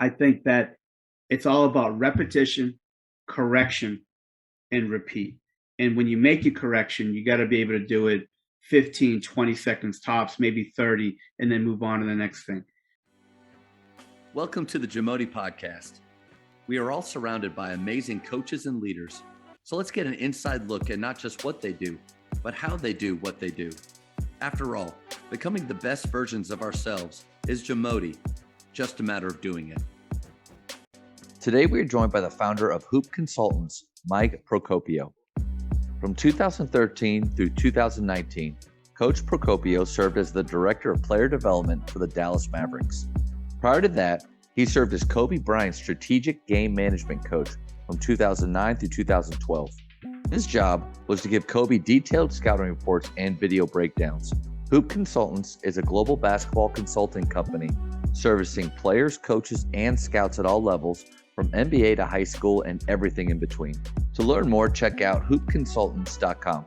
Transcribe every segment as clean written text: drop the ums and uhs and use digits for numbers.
I think that it's all about repetition, correction, and repeat. And when you make a correction, you got to be able to do it 15, 20 seconds tops, maybe 30, and then move on to the next thing. Welcome to the Jamodi Podcast. We are all surrounded by amazing coaches and leaders. So let's get an inside look at not just what they do, but how they do what they do. After all, becoming the best versions of ourselves is Jamodi, just a matter of doing it. Today we are joined by the founder of Hoop Consultants, Mike Procopio. From 2013 through 2019, Coach Procopio served as the Director of Player Development for the Dallas Mavericks. Prior to that, he served as Kobe Bryant's Strategic Game Management Coach from 2009 through 2012. His job was to give Kobe detailed scouting reports and video breakdowns. Hoop Consultants is a global basketball consulting company servicing players, coaches, and scouts at all levels, from NBA to high school and everything in between. To learn more, check out hoopconsultants.com.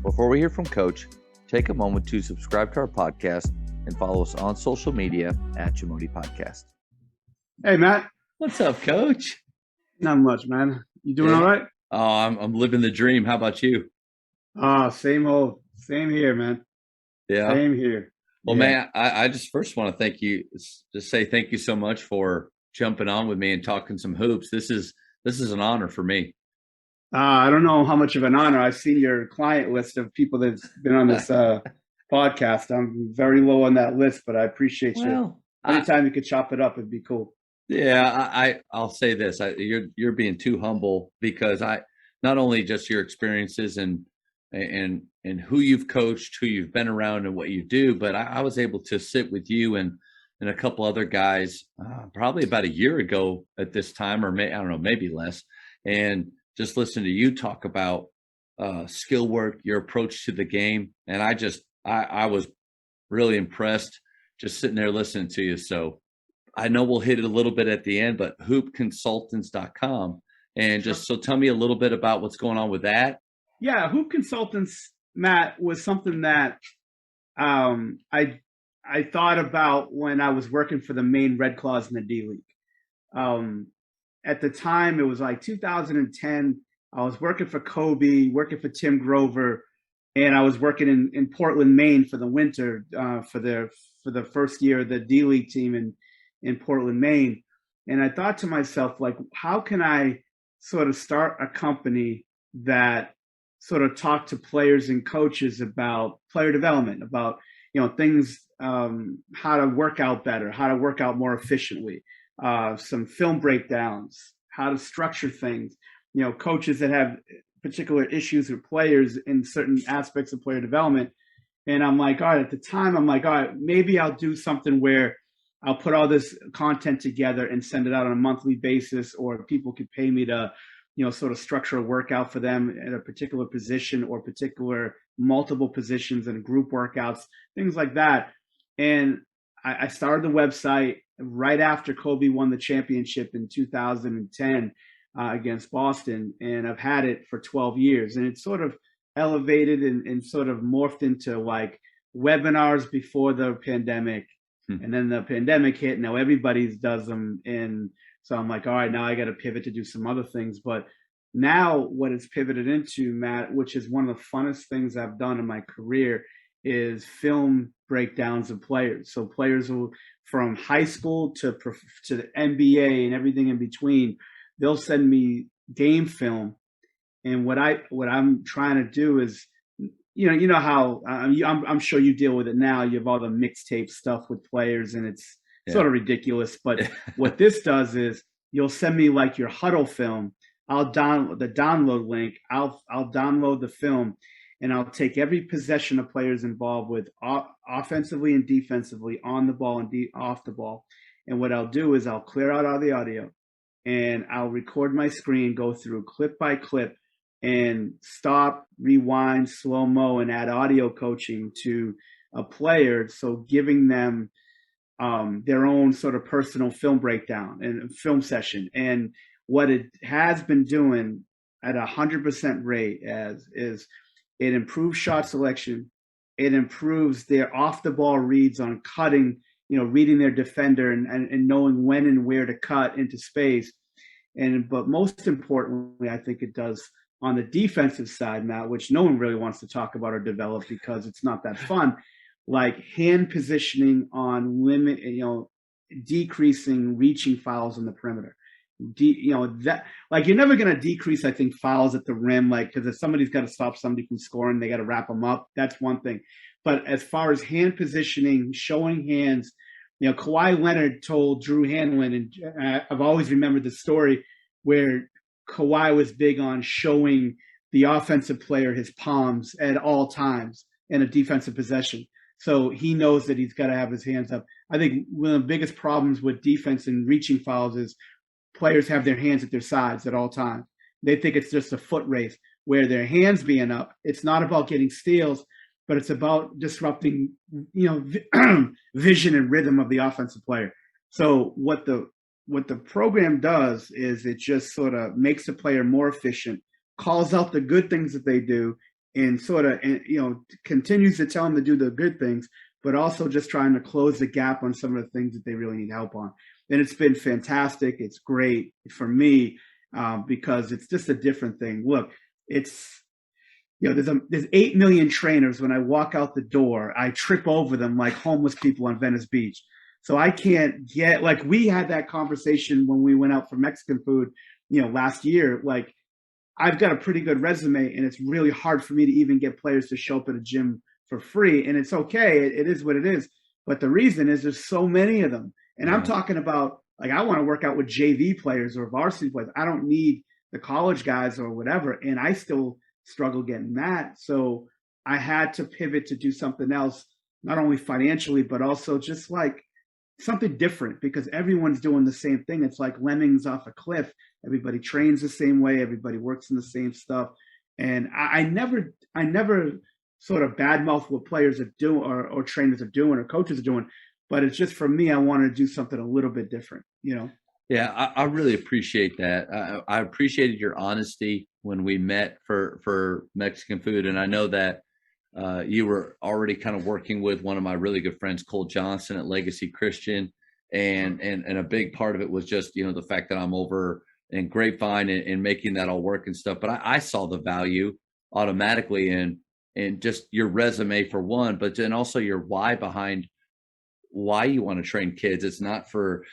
Before we hear from Coach, take a moment to subscribe to our podcast and follow us on social media at Jamodi Podcast. Hey, Matt. What's up, Coach? Not much, man. You doing all right? Oh, I'm living the dream. How about you? Same here, man. Yeah. Same here. Well, man, I just first want to thank you. Just say thank you so much for jumping on with me and talking some hoops. This is an honor for me. I don't know how much of an honor. I've seen your client list of people that's been on this podcast. I'm very low on that list, but I appreciate you. Anytime you could chop it up, it'd be cool. Yeah, I'll say this. You're being too humble, because I not only just your experiences and who you've coached, who you've been around, and what you do, but I was able to sit with you and a couple other guys probably about a year ago at this time, or I don't know, maybe less, and just listen to you talk about skill work, your approach to the game, and I was really impressed just sitting there listening to you. So I know we'll hit it a little bit at the end, but hoopconsultants.com, and just so tell me a little bit about what's going on with that. Yeah, Hoop Consultants, Matt, was something that I thought about when I was working for the Maine Red Claws in the D League. At the time, it was like 2010. I was working for Kobe, working for Tim Grover, and I was working in Portland, Maine for the winter for the first year of the D League team in Portland, Maine. And I thought to myself, like, how can I sort of start a company that sort of talk to players and coaches about player development, about, things, how to work out better, how to work out more efficiently, some film breakdowns, how to structure things, coaches that have particular issues with players in certain aspects of player development. And I'm like, all right, at the time, I'm like, all right, maybe I'll do something where I'll put all this content together and send it out on a monthly basis, or people could pay me to, sort of structure a workout for them at a particular position or particular multiple positions and group workouts, things like that. And I started the website right after Kobe won the championship in 2010 against Boston. And I've had it for 12 years. And it's sort of elevated and sort of morphed into like webinars before the pandemic. And then the pandemic hit. Now everybody does them. And so I'm like, all right, now I got to pivot to do some other things. But now what it's pivoted into, Matt, which is one of the funnest things I've done in my career, is film breakdowns of players. So players who, from high school to the NBA and everything in between, they'll send me game film. And what I'm trying to do is, you know how I'm sure you deal with it now. You have all the mixtape stuff with players, and it's sort of ridiculous. But what this does is, you'll send me like your huddle film. I'll download the download link. I'll download the film, and I'll take every possession of players involved with offensively and defensively, on the ball and off the ball. And what I'll do is I'll clear out all the audio, and I'll record my screen, go through clip by clip, and stop, rewind, slow-mo, and add audio coaching to a player. So giving them their own sort of personal film breakdown and film session. And what it has been doing at 100% rate is it improves shot selection. It improves their off-the-ball reads on cutting reading their defender and knowing when and where to cut into space. But most importantly, I think it does on the defensive side, Matt, which no one really wants to talk about or develop because it's not that fun, like hand positioning on decreasing reaching fouls on the perimeter. That, like, you're never going to decrease, I think, fouls at the rim, like, because if somebody's got to stop somebody from scoring, they got to wrap them up. That's one thing. But as far as hand positioning, showing hands, Kawhi Leonard told Drew Hanlon, and I've always remembered the story where Kawhi was big on showing the offensive player his palms at all times in a defensive possession. So he knows that he's got to have his hands up. I think one of the biggest problems with defense and reaching fouls is players have their hands at their sides at all times. They think it's just a foot race where their hands being up. It's not about getting steals, but it's about disrupting, vision and rhythm of the offensive player. So what the program does is it just sort of makes the player more efficient, calls out the good things that they do, and sort of, continues to tell them to do the good things, but also just trying to close the gap on some of the things that they really need help on. And it's been fantastic. It's great for me because it's just a different thing. Look, it's, there's 8 million trainers. When I walk out the door, I trip over them like homeless people on Venice Beach. So I can't get, like, we had that conversation when we went out for Mexican food, last year. Like, I've got a pretty good resume, and it's really hard for me to even get players to show up at a gym for free. And it's okay. It is what it is. But the reason is there's so many of them. And I'm talking about, like, I want to work out with JV players or varsity players. I don't need the college guys or whatever. And I still struggle getting that. So I had to pivot to do something else, not only financially, but also just like something different, because everyone's doing the same thing. It's like lemmings off a cliff. Everybody trains the same way. Everybody works in the same stuff. And I never sort of badmouth what players are doing or trainers are doing or coaches are doing. But it's just, for me, I wanted to do something a little bit different, Yeah, I really appreciate that. I appreciated your honesty when we met for Mexican food. And I know that you were already kind of working with one of my really good friends, Cole Johnson at Legacy Christian. And a big part of it was just, the fact that I'm over in Grapevine and making that all work and stuff. But I saw the value automatically in just your resume for one, but then also your why behind why you want to train kids. It's not for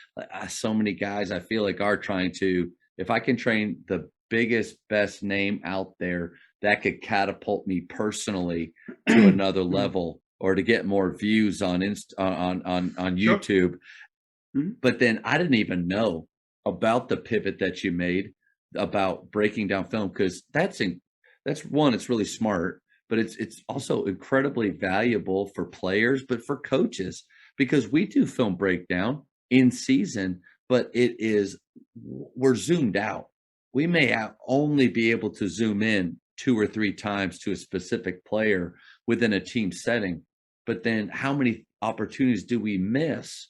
so many guys I feel like are trying to, if I can train the biggest, best name out there, that could catapult me personally to another level or to get more views on YouTube. Sure. But then I didn't even know about the pivot that you made about breaking down film, because that's one, it's really smart, but it's also incredibly valuable for players, but for coaches, because we do film breakdown in season, but we're zoomed out. We may only be able to zoom in 2 or 3 times to a specific player within a team setting. But then how many opportunities do we miss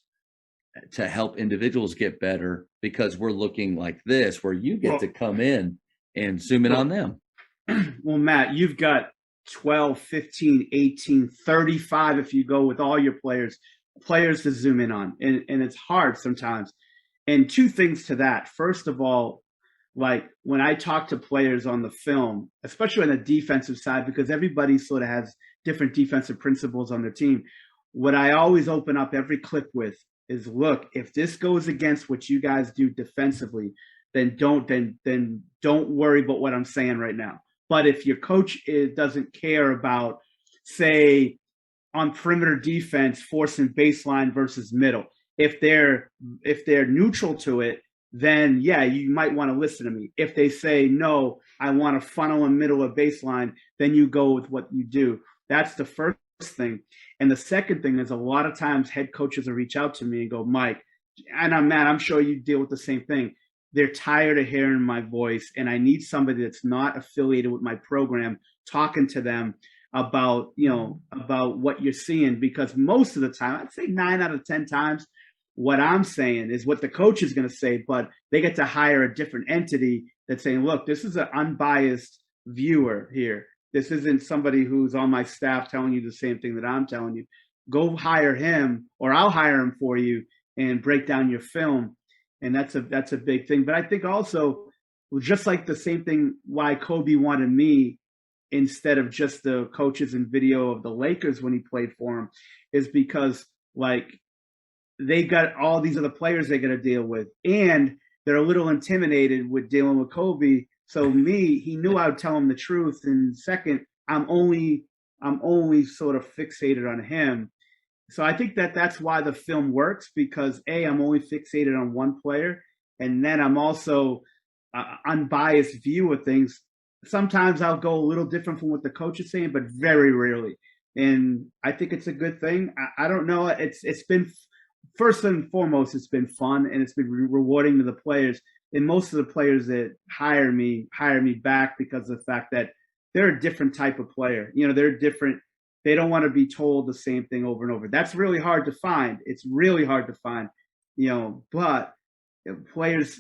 to help individuals get better because we're looking like this, where you get to come in and zoom in on them? Well, Matt, you've got 12, 15, 18, 35 if you go with all your players to zoom in on. And it's hard sometimes. And 2 things to that. First of all, like, when I talk to players on the film, especially on the defensive side, because everybody sort of has different defensive principles on their team, what I always open up every clip with is, look, if this goes against what you guys do defensively, then don't worry about what I'm saying right now. But if your coach doesn't care about, say, on perimeter defense, forcing baseline versus middle, if they're neutral to it, then yeah, you might want to listen to me. If they say, no, I want to funnel in middle of baseline, then you go with what you do. That's the first thing. And the second thing is, a lot of times head coaches will reach out to me and go, Mike, and I'm sure you deal with the same thing. They're tired of hearing my voice, and I need somebody that's not affiliated with my program talking to them about what you're seeing, because most of the time, I'd say 9 out of 10 times, what I'm saying is what the coach is going to say, but they get to hire a different entity that's saying, look, this is an unbiased viewer here. This isn't somebody who's on my staff telling you the same thing that I'm telling you. go hire him, or I'll hire him for you and break down your film. And that's a big thing. But I think also, just like the same thing why Kobe wanted me instead of just the coaches and video of the Lakers when he played for him, is because like they got all these other players they got to deal with, and they're a little intimidated with dealing with Kobe. So he knew I would tell him the truth. And second, I'm only sort of fixated on him. So I think that's why the film works, because I'm only fixated on one player, and then I'm also unbiased view of things. Sometimes I'll go a little different from what the coach is saying, but very rarely. And I think it's a good thing. I don't know. It's been, first and foremost, it's been fun, and it's been rewarding to the players. And most of the players that hire me back because of the fact that they're a different type of player. They're different. They don't want to be told the same thing over and over. That's really hard to find. It's really hard to find. But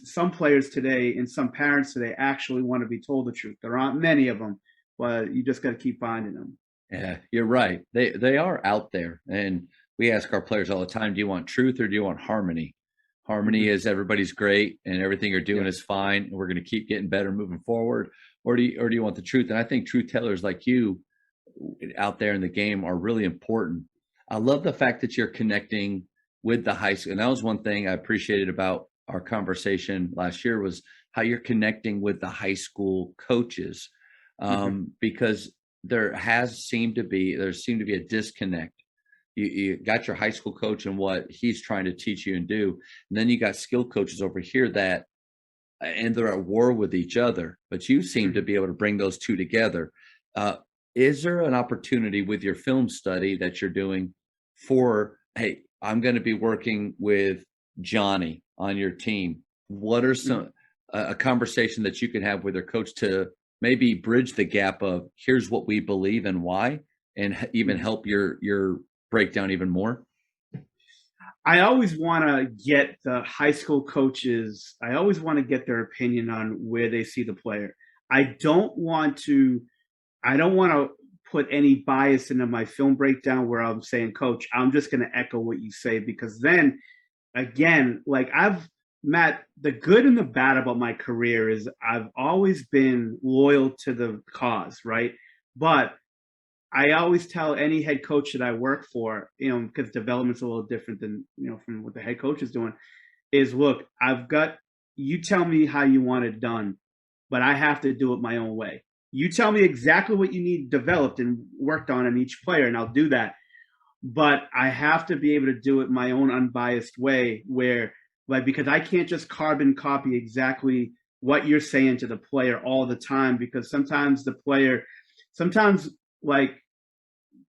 some players today and some parents today actually want to be told the truth. There aren't many of them, but you just got to keep finding them. Yeah, you're right. They are out there, and we ask our players all the time, do you want truth or do you want harmony? Harmony is everybody's great and everything you're doing is fine, and we're going to keep getting better moving forward. Or do you want the truth? And I think truth tellers like you out there in the game are really important. I love the fact that you're connecting with the high school. And that was one thing I appreciated about our conversation last year, was how you're connecting with the high school coaches, because there seemed to be a disconnect. You got your high school coach and what he's trying to teach you and do. And then you got skill coaches over here and they're at war with each other, but you seem to be able to bring those two together. Is there an opportunity with your film study that you're doing for, hey, I'm going to be working with Johnny on your team? What are a conversation that you can have with your coach to maybe bridge the gap of, here's what we believe and why, and even help your breakdown even more? I always want to get the high school coaches, I always want to get their opinion on where they see the player. I don't want to put any bias into my film breakdown where I'm saying, coach, I'm just going to echo what you say, because then again, like Matt, the good and the bad about my career is I've always been loyal to the cause, right? But I always tell any head coach that I work for, because development's a little different than, from what the head coach is doing, is look, you tell me how you want it done, but I have to do it my own way. You tell me exactly what you need developed and worked on in each player, and I'll do that. But I have to be able to do it my own unbiased way, because I can't just carbon copy exactly what you're saying to the player all the time, because sometimes like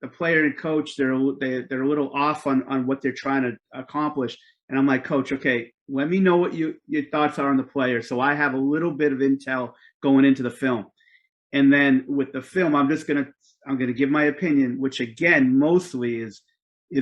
the player and coach, they're a little off on what they're trying to accomplish. And I'm like, coach, okay, let me know what your thoughts are on the player, so I have a little bit of intel going into the film. And then with the film, I'm gonna give my opinion, which again mostly is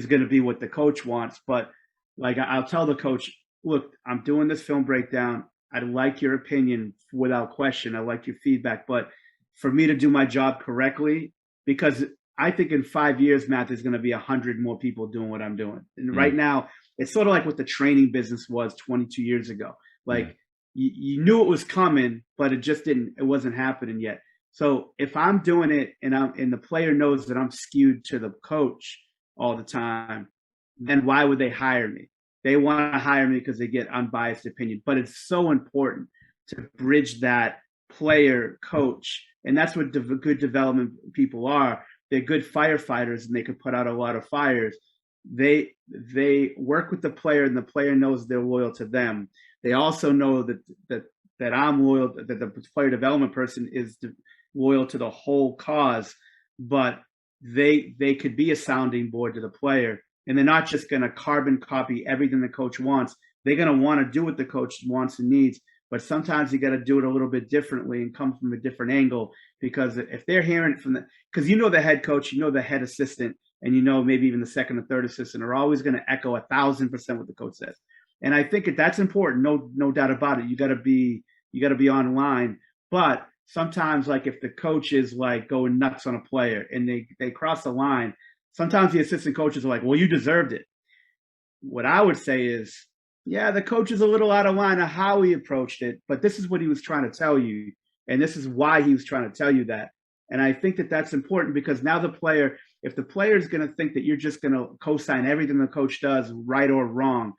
going to be what the coach wants. But like I'll tell the coach, look, I'm doing this film breakdown. I like your opinion without question. I like your feedback, but for me to do my job correctly, because I think in 5 years, Matt, there's going to be 100 more people doing what I'm doing. And right now, it's sort of like what the training business was 22 years ago. Like you knew it was coming, but it wasn't happening yet. So if I'm doing it and the player knows that I'm skewed to the coach all the time, then why would they hire me? They want to hire me because they get unbiased opinion. But it's so important to bridge that player coach. And that's what good development people are. They're good firefighters, and they can put out a lot of fires. They work with the player, and the player knows they're loyal to them. They also know that I'm loyal, that the player development person is loyal to the whole cause, but they could be a sounding board to the player, and they're not just going to carbon copy everything the coach wants. They're going to want to do what the coach wants and needs, but sometimes you got to do it a little bit differently and come from a different angle, because if they're hearing it because the head coach, the head assistant, and maybe even the second or third assistant are always going to echo 1,000% what the coach says. And I think that's important. No doubt about it. You got to be online, but sometimes, like if the coach is like going nuts on a player and they cross the line, Sometimes the assistant coaches are like, well, you deserved it. What I would say is, yeah, the coach is a little out of line of how he approached it, but this is what he was trying to tell you. And this is why he was trying to tell you that. And I think that that's important because now the player, if the player is going to think that you're just going to co-sign everything the coach does, right or wrong,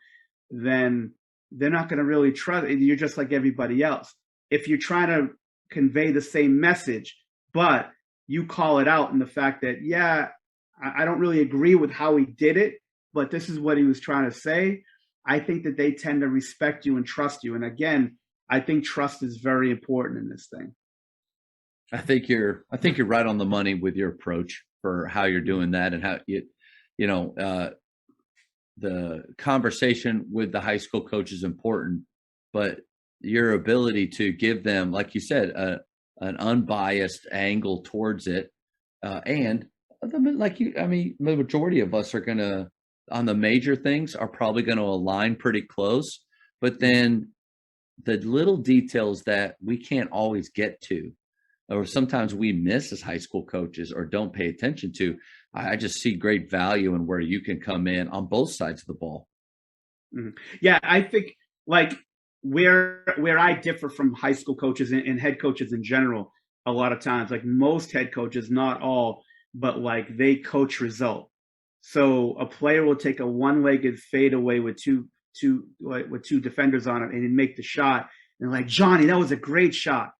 then they're not going to really trust it. You're just like everybody else. If you're trying to convey the same message, but you call it out in the fact that, yeah, I don't really agree with how he did it, but this is what he was trying to say. I think that they tend to respect you and trust you. And again, I think trust is very important in this thing. I think you're right on the money with your approach for how you're doing that and how the conversation with the high school coach is important, but your ability to give them, like you said, an unbiased angle towards it, and the majority of us are gonna, on the major things, are probably going to align pretty close, but then the little details that we can't always get to, or sometimes we miss as high school coaches or don't pay attention to, I just see great value in where you can come in on both sides of the ball. Mm-hmm. Yeah, I think like where I differ from high school coaches and head coaches in general, a lot of times, like most head coaches, not all, but like they coach result. So a player will take a one-legged fadeaway with two defenders on it and make the shot. And like, Johnny, that was a great shot.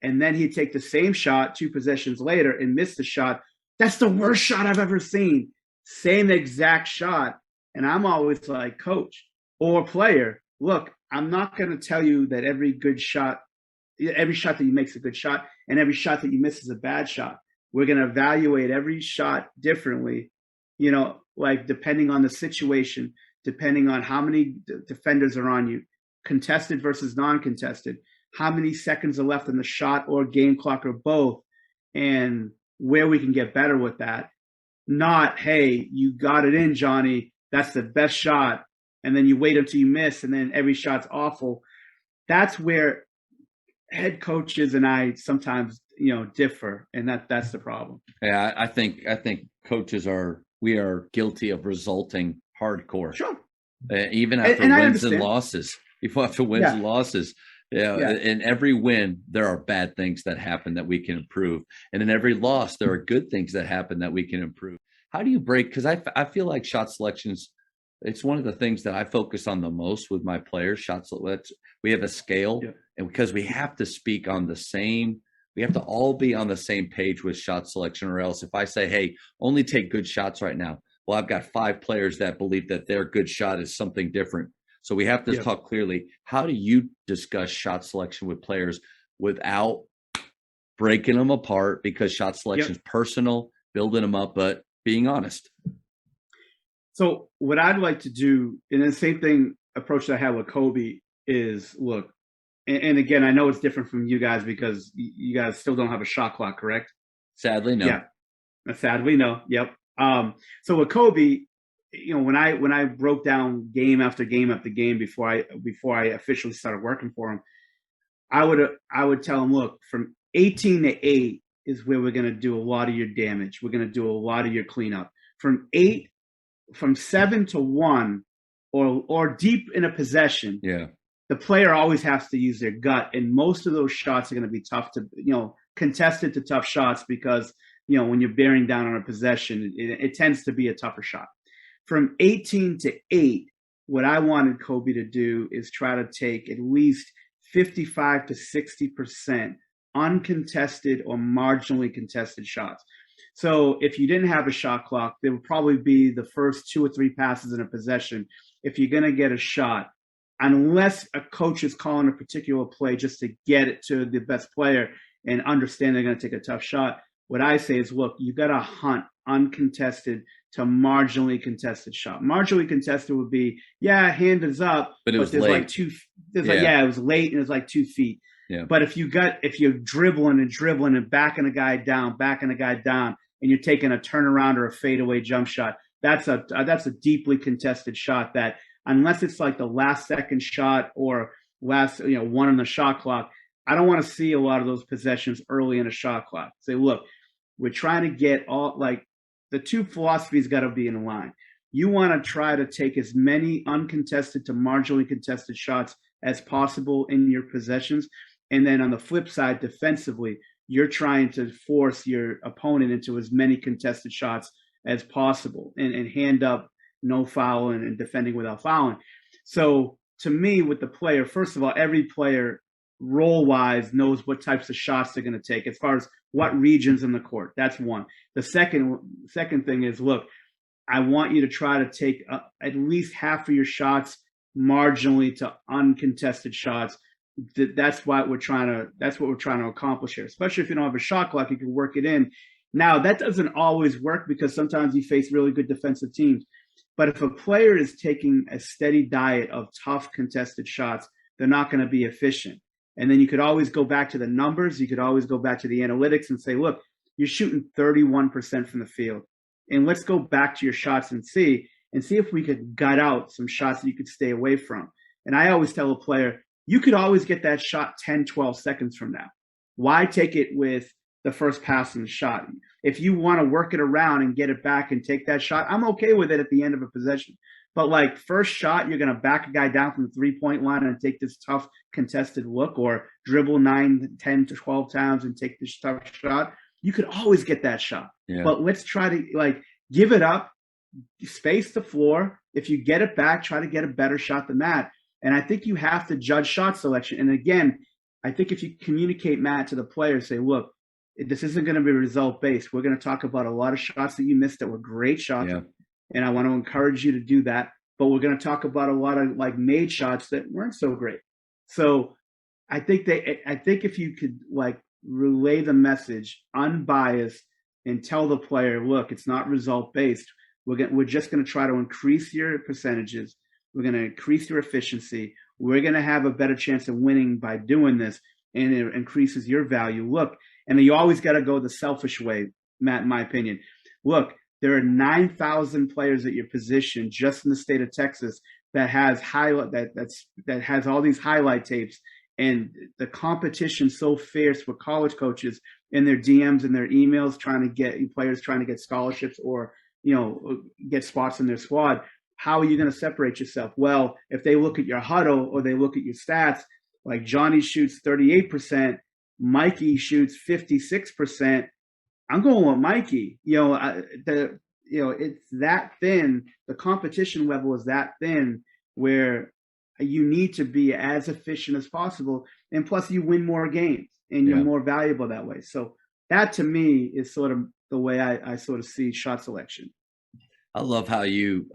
And then he'd take the same shot 2 possessions later and miss the shot. That's the worst shot I've ever seen. Same exact shot. And I'm always like, coach or player, look, I'm not going to tell you that every shot that you make is a good shot and every shot that you miss is a bad shot. We're going to evaluate every shot differently, like depending on the situation, depending on how many defenders are on you, contested versus non-contested, how many seconds are left in the shot or game clock or both, and where we can get better with that. Not, hey, you got it in, Johnny. That's the best shot. And then you wait until you miss, and then every shot's awful. That's where head coaches and I sometimes, differ, and that's the problem. Yeah, I think coaches are guilty of resulting hardcore. Sure. Even after wins and losses. Even after wins and losses. Yeah, in every win, there are bad things that happen that we can improve. And in every loss, there are good things that happen that we can improve. How do you break? Because I feel like shot selections, it's one of the things that I focus on the most with my players. We have a scale, and because we have to speak on the same, we have to all be on the same page with shot selection, or else if I say, hey, only take good shots right now, well, I've got 5 players that believe that their good shot is something different. So we have to talk clearly. How do you discuss shot selection with players without breaking them apart? Because shot selection is personal, building them up, but being honest. So what I'd like to do, and the same thing approach that I had with Kobe, is look, and again, I know it's different from you guys because you guys still don't have a shot clock, correct? Sadly, no. Yeah, sadly, no. Yep. So with Kobe, when I broke down game after game after game before I officially started working for him, I would tell him, look, from 18 to 8 is where we're going to do a lot of your damage. We're going to do a lot of your cleanup. From 7 to 1, or deep in a possession. Yeah. The player always has to use their gut, and most of those shots are going to be tough to, contested to tough shots because, when you're bearing down on a possession, it tends to be a tougher shot. From 18 to 8, what I wanted Kobe to do is try to take at least 55 to 60% uncontested or marginally contested shots. So if you didn't have a shot clock, there would probably be the first 2 or 3 passes in a possession. If you're going to get a shot, unless a coach is calling a particular play just to get it to the best player and understand they're going to take a tough shot, what I say is, look, you got to hunt uncontested to marginally contested shot. Marginally contested would be, hand is up, but there's late. Like it was late and it was like 2 feet. Yeah. But if you're dribbling and backing a guy down, and you're taking a turnaround or a fadeaway jump shot, that's a deeply contested shot that, unless it's like the last second shot or last, one on the shot clock, I don't want to see a lot of those possessions early in a shot clock. Say, look, we're trying to get all, like, the two philosophies got to be in line. You want to try to take as many uncontested to marginally contested shots as possible in your possessions. And then on the flip side, defensively, you're trying to force your opponent into as many contested shots as possible and hand up no foul and defending without fouling. So to me, with the player, first of all, every player role wise knows what types of shots they're going to take as far as what regions in the court. That's one. The second thing is, look, I want you to try to take at least half of your shots marginally to uncontested shots. That's what we're trying to accomplish here. Especially if you don't have a shot clock, you can work it in. Now that doesn't always work because sometimes you face really good defensive teams. But if a player is taking a steady diet of tough contested shots, they're not going to be efficient. And then you could always go back to the numbers. You could always go back to the analytics and say, look, you're shooting 31% from the field. And let's go back to your shots and see if we could gut out some shots that you could stay away from. And I always tell a player, you could always get that shot 10, 12 seconds from now. Why take it with the first pass in the shot? If you want to work it around and get it back and take that shot, I'm okay with it at the end of a possession. But like first shot, you're going to back a guy down from the 3-point line and take this tough contested look, or dribble 9, 10 to 12 times and take this tough shot. You could always get that shot. Yeah. But let's try to give it up, space the floor. If you get it back, try to get a better shot than that. And I think you have to judge shot selection. And again, I think if you communicate, Matt, to the players, say, look, this isn't going to be result-based. We're going to talk about a lot of shots that you missed that were great shots. Yeah. And I want to encourage you to do that. But we're going to talk about a lot of made shots that weren't so great. So I think if you could relay the message unbiased and tell the player, look, it's not result-based. We're just going to try to increase your percentages. We're going to increase your efficiency. We're going to have a better chance of winning by doing this, and it increases your value. Look, and you always got to go the selfish way, Matt, in my opinion. Look, there are 9,000 players at your position just in the state of Texas that has that has all these highlight tapes, and the competition's so fierce with college coaches in their DMs and their emails trying to get players trying to get scholarships or get spots in their squad. How are you going to separate yourself? Well, if they look at your huddle or they look at your stats, like Johnny shoots 38%, Mikey shoots 56%. I'm going with Mikey. It's that thin. The competition level is that thin where you need to be as efficient as possible. And plus you win more games and you're more valuable that way. So that to me is sort of the way I sort of see shot selection. I love how you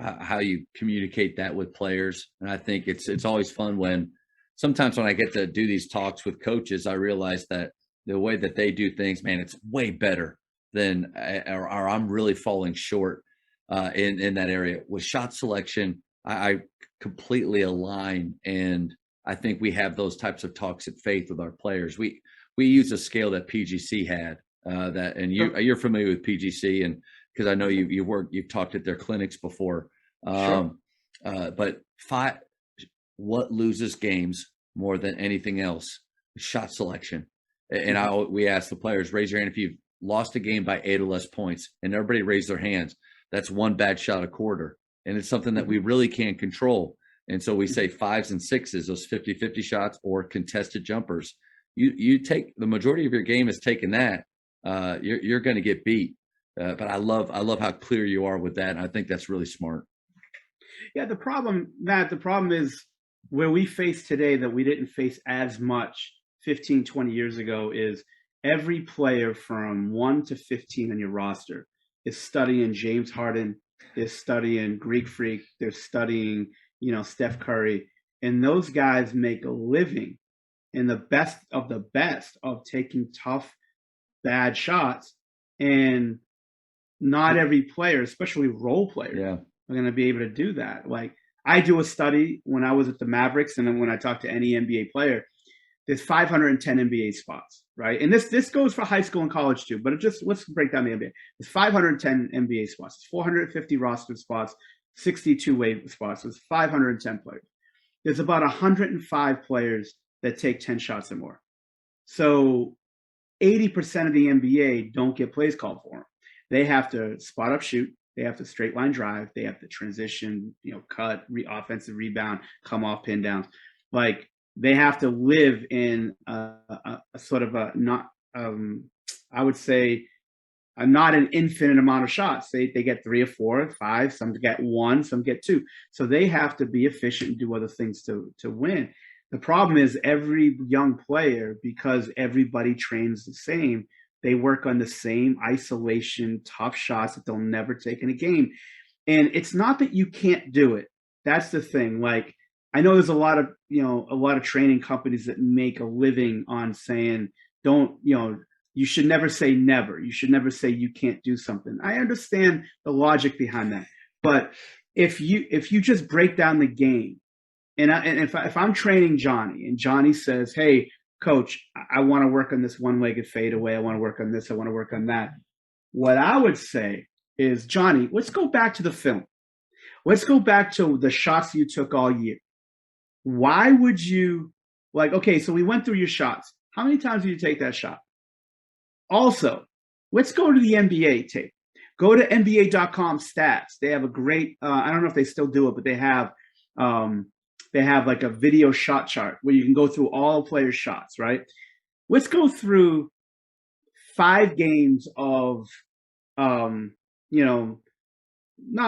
communicate that with players. And I think it's always fun when sometimes when I get to do these talks with coaches, I realize that the way that they do things, man, it's way better than, or I'm really falling short in that area. With shot selection, I completely align. And I think we have those types of talks at Faith with our players. We use a scale that PGC had and you're familiar with PGC, and because I know you've talked at their clinics before. Sure. But what loses games more than anything else? Shot selection. And we ask the players, raise your hand if you've lost a game by 8 or less points, and everybody raised their hands. That's one bad shot a quarter. And it's something that we really can't control. And so we say 5s and 6s, those 50-50 shots or contested jumpers. You take the majority of your game is taking that. You're going to get beat. But I love how clear you are with that. And I think that's really smart. Yeah, the problem is where we face today that we didn't face as much 15, 20 years ago is every player from 1 to 15 on your roster is studying James Harden, is studying Greek Freak, they're studying, Steph Curry. And those guys make a living in the best of taking tough, bad shots. And not every player, especially role players, are going to be able to do that. Like I do a study when I was at the Mavericks, and then when I talk to any NBA player, there's 510 NBA spots, right? And this goes for high school and college too, but let's break down the NBA. There's 510 NBA spots, it's 450 roster spots, 62 wave spots. There's 510 players. There's about 105 players that take 10 shots or more. So 80% of the NBA don't get plays called for them. They have to spot up shoot. They have to straight line drive. They have to transition, cut, offensive rebound, come off pin downs. Like they have to live in a sort of a not, I would say, not an infinite amount of shots. They get 3 or 4 or 5, some get 1, some get 2. So they have to be efficient and do other things to win. The problem is every young player, because everybody trains the same, they work on the same isolation, tough shots that they'll never take in a game. And it's not that you can't do it. That's the thing. Like I know there's a lot of training companies that make a living on saying, don't, you should never say never. You should never say you can't do something. I understand the logic behind that. But if you just break down the game, and if I'm training Johnny and Johnny says, hey, coach, I want to work on this one-legged fadeaway. I want to work on this. I want to work on that. What I would say is, Johnny, let's go back to the film. Let's go back to the shots you took all year. Why would you, okay, so we went through your shots. How many times did you take that shot? Also, let's go to the NBA tape. Go to NBA.com stats. They have a great, I don't know if they still do it, but they have like a video shot chart where you can go through all players' shots, right? Let's go through 5 games of, not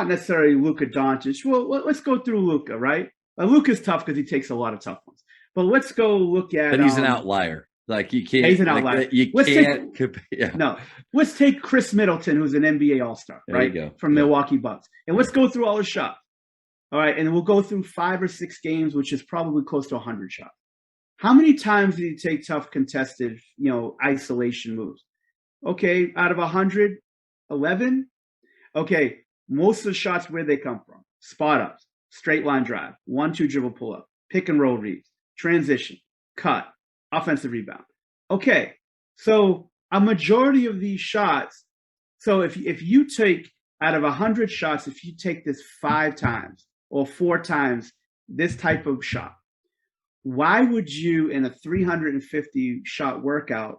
necessarily Luka Doncic. Well, let's go through Luka, right? Luka's tough because he takes a lot of tough ones. But let's go look at. But he's an outlier. Like you can't. He's an outlier. Let's take Chris Middleton, who's an NBA All-Star, right? From Milwaukee Bucks, and let's go through all his shots. All right, and we'll go through 5 or 6 games, which is probably close to 100 shots. How many times did he take tough contested, isolation moves? Okay, out of 100, 11. Okay, most of the shots, where they come from? Spot ups, straight line drive, 1-2 dribble pull up, pick and roll reads, transition, cut, offensive rebound. Okay, so a majority of these shots. So if you take out of 100 shots, if you take this 5 times or 4 times this type of shot, why would you in a 350 shot workout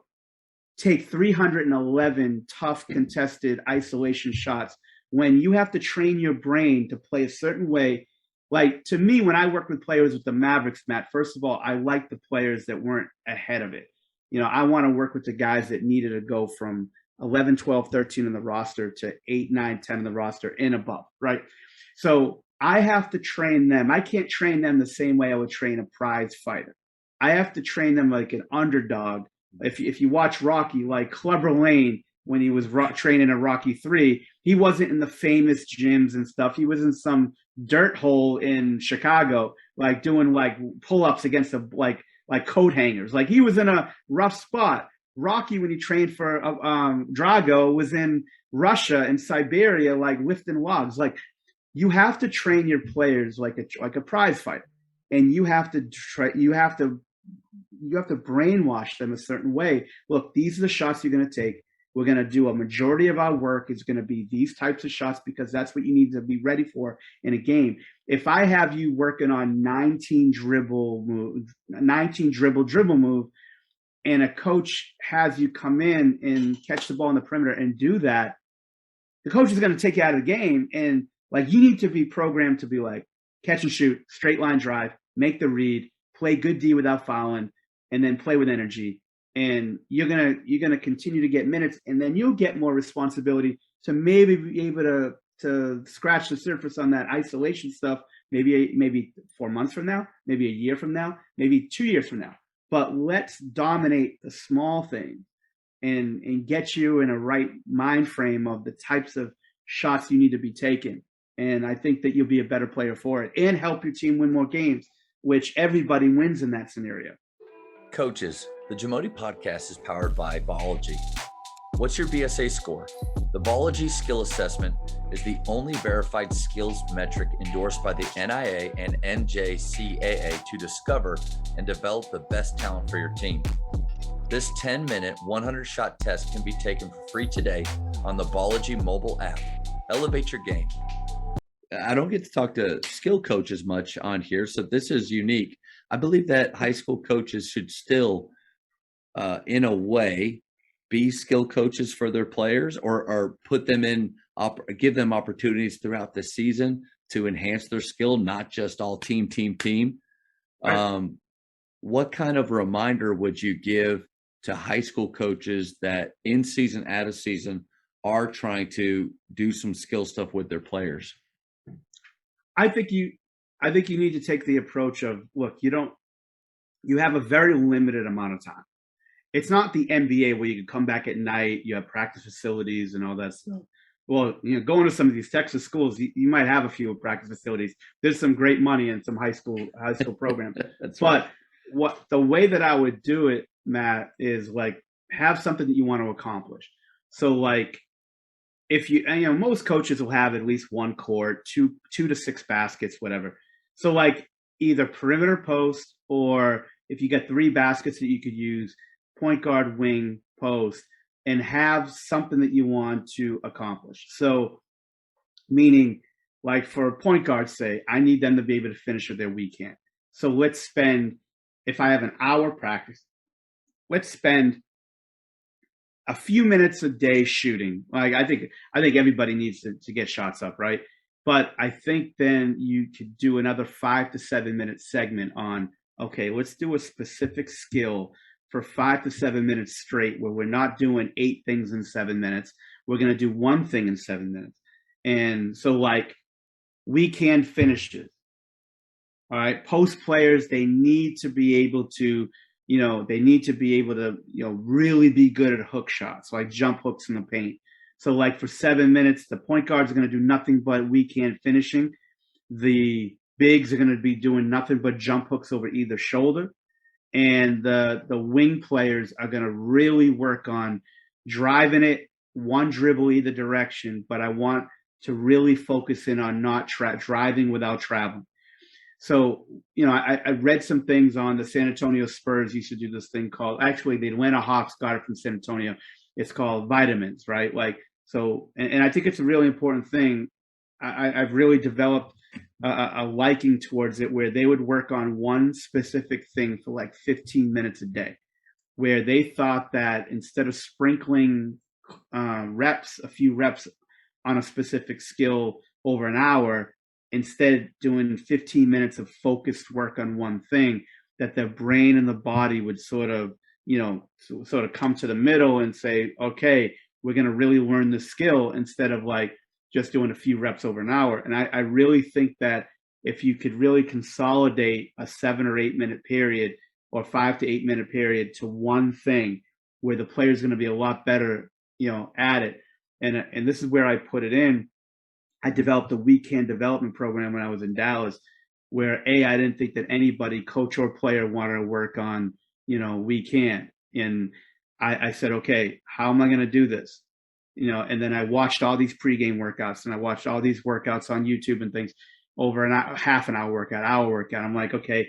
take 311 tough contested isolation shots when you have to train your brain to play a certain way? Like, to me, when I work with players with the Mavericks, Matt, first of all, I like the players that weren't ahead of it. I want to work with the guys that needed to go from 11, 12, 13 in the roster to 8, 9, 10 in the roster and above, right? So I have to train them. I can't train them the same way I would train a prize fighter. I have to train them like an underdog. If you watch Rocky, like Clubber Lang, when he was training in Rocky 3, he wasn't in the famous gyms and stuff. He was in some dirt hole in Chicago, like doing like pull-ups against like coat hangers. Like he was in a rough spot. Rocky, when he trained for Drago, was in Russia and Siberia, like lifting logs. Like you have to train your players like a prize fighter, and you have to brainwash them a certain way. Look, these are the shots you're going to take. We're going to do a majority of our work is going to be these types of shots because that's what you need to be ready for in a game. If I have you working on 19 dribble move, and a coach has you come in and catch the ball in the perimeter and do that, the coach is going to take you out of the game. And like, you need to be programmed to be like, catch and shoot, straight line drive, make the read, play good D without fouling, and then play with energy. And you're gonna continue to get minutes, and then you'll get more responsibility to maybe be able to scratch the surface on that isolation stuff. Maybe 4 months from now, maybe a year from now, maybe 2 years from now. But let's dominate the small things and get you in a right mind frame of the types of shots you need to be taking. And I think that you'll be a better player for it and help your team win more games, which everybody wins in that scenario. Coaches, the Jamodi podcast is powered by Ballology. What's your BSA score? The Ballology skill assessment is the only verified skills metric endorsed by the NIA and NJCAA to discover and develop the best talent for your team. This 10-minute, 100-shot test can be taken for free today on the Ballology mobile app. Elevate your game. I don't get to talk to skill coaches much on here, so this is unique. I believe that high school coaches should still, in a way, be skill coaches for their players, or put them in, give them opportunities throughout the season to enhance their skill, not just all team. Right. What kind of reminder would you give to high school coaches that in season, out of season, are trying to do some skill stuff with their players? I think you I think you need to take the approach of, look, you have a very limited amount of time. It's not the NBA where you can come back at night, you have practice facilities and all that stuff. Well, going to some of these Texas schools, you might have a few practice facilities. There's some great money in some high school programs. That's right. But what the way that I would do it, Matt, is like have something that you want to accomplish. So like if most coaches will have at least one court, two to six baskets, whatever. So like either perimeter post, or if you get three baskets that you could use, point guard, wing, post, and have something that you want to accomplish. So meaning like for point guards, say I need them to be able to finish with their weekend. So let's spend, if I have an hour practice, let's spend a few minutes a day shooting. Like I think everybody needs to get shots up, right? But I think then you could do another 5 to 7 minute segment on, okay, let's do a specific skill for 5 to 7 minutes straight where we're not doing 8 things in 7 minutes. We're gonna do one thing in 7 minutes. And so like we can finish it. All right. Post players, they need to be able to, they need to be able to, really be good at hook shots, like jump hooks in the paint. So, like for 7 minutes, the point guards are going to do nothing but weekend finishing. The bigs are going to be doing nothing but jump hooks over either shoulder. And the wing players are going to really work on driving it one dribble either direction. But I want to really focus in on not driving without traveling. So, I read some things on the San Antonio Spurs used to do this thing called, actually, the Atlanta Hawks got it from San Antonio. It's called vitamins, right? Like, so, and I think it's a really important thing. I've really developed a liking towards it where they would work on one specific thing for like 15 minutes a day, where they thought that instead of sprinkling a few reps on a specific skill over an hour, instead doing 15 minutes of focused work on one thing, that the brain and the body would sort of come to the middle and say, okay, we're going to really learn the skill instead of like just doing a few reps over an hour. And I really think that if you could really consolidate a 7 or 8 minute period or 5 to 8 minute period to one thing where the player is going to be a lot better, at it. And this is where I put it in. I developed a weekend development program when I was in Dallas, where I didn't think that anybody, coach or player, wanted to work on, weekend. And I said, okay, how am I going to do this? And then I watched all these pregame workouts, and I watched all these workouts on YouTube and things over half an hour workout, hour workout. I'm like, okay,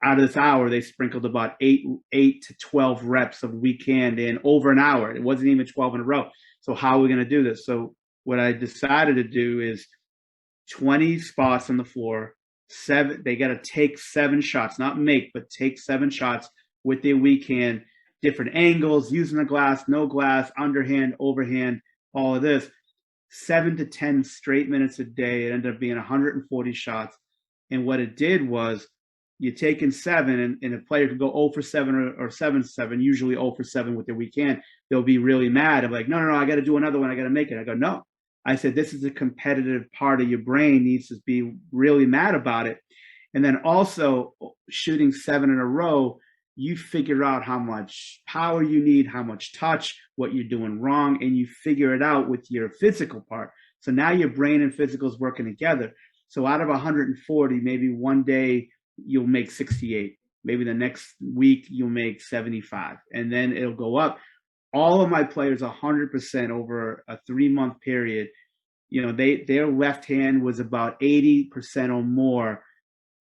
out of this hour, they sprinkled about eight to 12 reps of weekend in over an hour. It wasn't even 12 in a row. So how are we going to do this? So what I decided to do is 20 spots on the floor, they got to take 7 shots, not make, but take 7 shots with their weekend, different angles, using the glass, no glass, underhand, overhand, all of this. 7 to 10 straight minutes a day. It ended up being 140 shots. And what it did was you take in 7, and a player could go 0 for 7 or 7-7, usually 0 for 7 with their weekend. They'll be really mad. I'm like, no, I got to do another one. I got to make it. I go, no. I said, this is a competitive part of your brain, needs to be really mad about it. And then also shooting 7 in a row, you figure out how much power you need, how much touch, what you're doing wrong, and you figure it out with your physical part. So now your brain and physical is working together. So out of 140, maybe one day you'll make 68. Maybe the next week you'll make 75, and then it'll go up. All of my players 100% over a 3-month period, their left hand was about 80% or more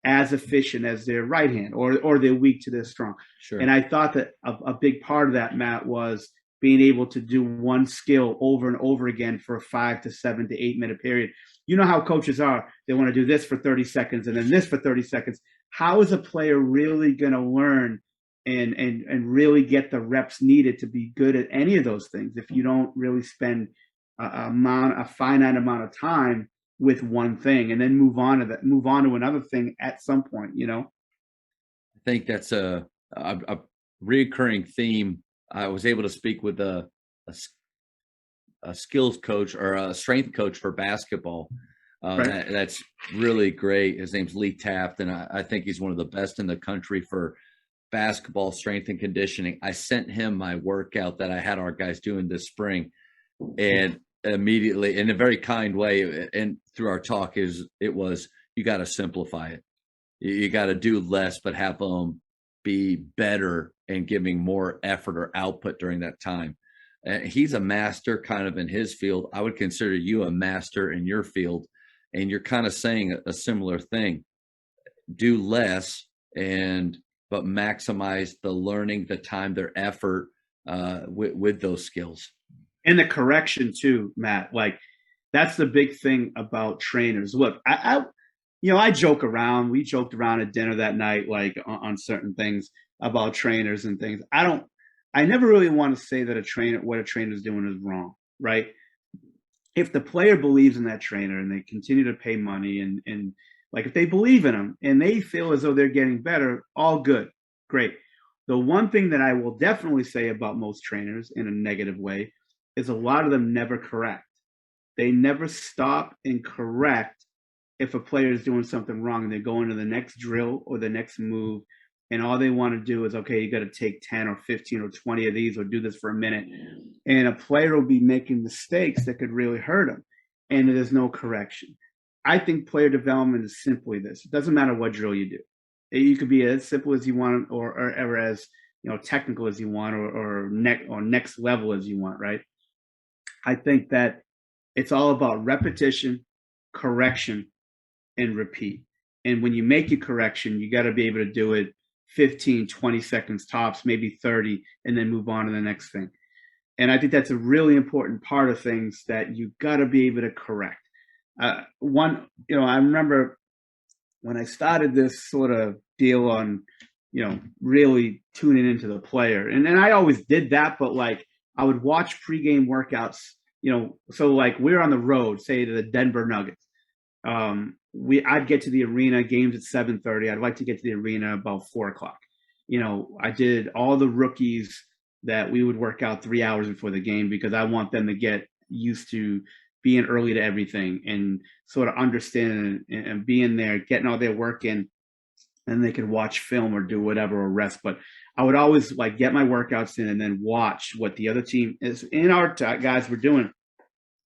as efficient as their right hand, or they're weak to their strong. Sure. And I thought that a big part of that, Matt, was being able to do one skill over and over again for a 5 to 7 to 8 minute period. You know how coaches are. They want to do this for 30 seconds and then this for 30 seconds. How is a player really going to learn and really get the reps needed to be good at any of those things if you don't really spend a finite amount of time with one thing and then move on to another thing at some point, you know. I think that's a recurring theme. I was able to speak with a skills coach or a strength coach for basketball. Right. That's really great. His name's Lee Taft, and I think he's one of the best in the country for basketball strength and conditioning. I sent him my workout that I had our guys doing this spring, and immediately, in a very kind way, and through our talk, it was, you got to simplify it. You got to do less, but have them be better and giving more effort or output during that time. He's a master kind of in his field. I would consider you a master in your field, and you're kind of saying a similar thing. Do less but maximize the learning, the time, their effort with those skills. And the correction too, Matt. Like that's the big thing about trainers. Look, I joke around. We joked around at dinner that night, like on certain things about trainers and things. I never really want to say that what a trainer is doing is wrong, right? If the player believes in that trainer and they continue to pay money and like if they believe in them and they feel as though they're getting better, all good, great. The one thing that I will definitely say about most trainers in a negative way is a lot of them never correct. They never stop and correct if a player is doing something wrong and they go into the next drill or the next move and all they want to do is, okay, you got to take 10 or 15 or 20 of these or do this for a minute. And a player will be making mistakes that could really hurt them. And there's no correction. I think player development is simply this. It doesn't matter what drill you do. You could be as simple as you want or as technical as you want or next level as you want, right? I think that it's all about repetition, correction, and repeat. And when you make a correction, you got to be able to do it 15, 20 seconds tops, maybe 30, and then move on to the next thing. And I think that's a really important part of things that you got to be able to correct. I remember when I started this sort of deal on, really tuning into the player. And I always did that, but like I would watch pregame workouts, so like we're on the road, say to the Denver Nuggets. I'd get to the arena, games at 7:30. I'd like to get to the arena about 4:00. I did all the rookies that we would work out 3 hours before the game because I want them to get used to being early to everything and sort of understanding and being there, getting all their work in, and they could watch film or do whatever or rest. But I would always like get my workouts in and then watch what the other team is in our guys were doing.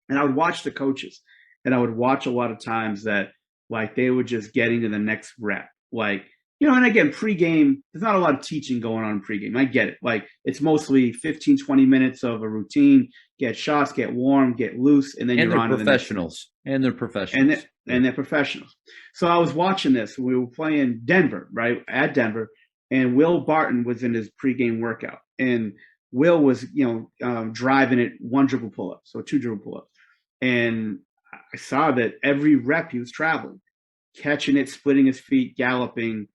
And I would watch the coaches and I would watch a lot of times that like they were just getting to the next rep. Like, and again, pregame, there's not a lot of teaching going on in pregame. I get it. Like it's mostly 15, 20 minutes of a routine, get shots, get warm, get loose, and then you're on to the next thing. And they're professionals. And they're professionals. So I was watching this. We were playing Denver, right? At Denver. And Will Barton was in his pregame workout. And Will was, driving it 1 dribble pull-up. So 2 dribble pull-ups. And I saw that every rep he was traveling, catching it, splitting his feet, galloping,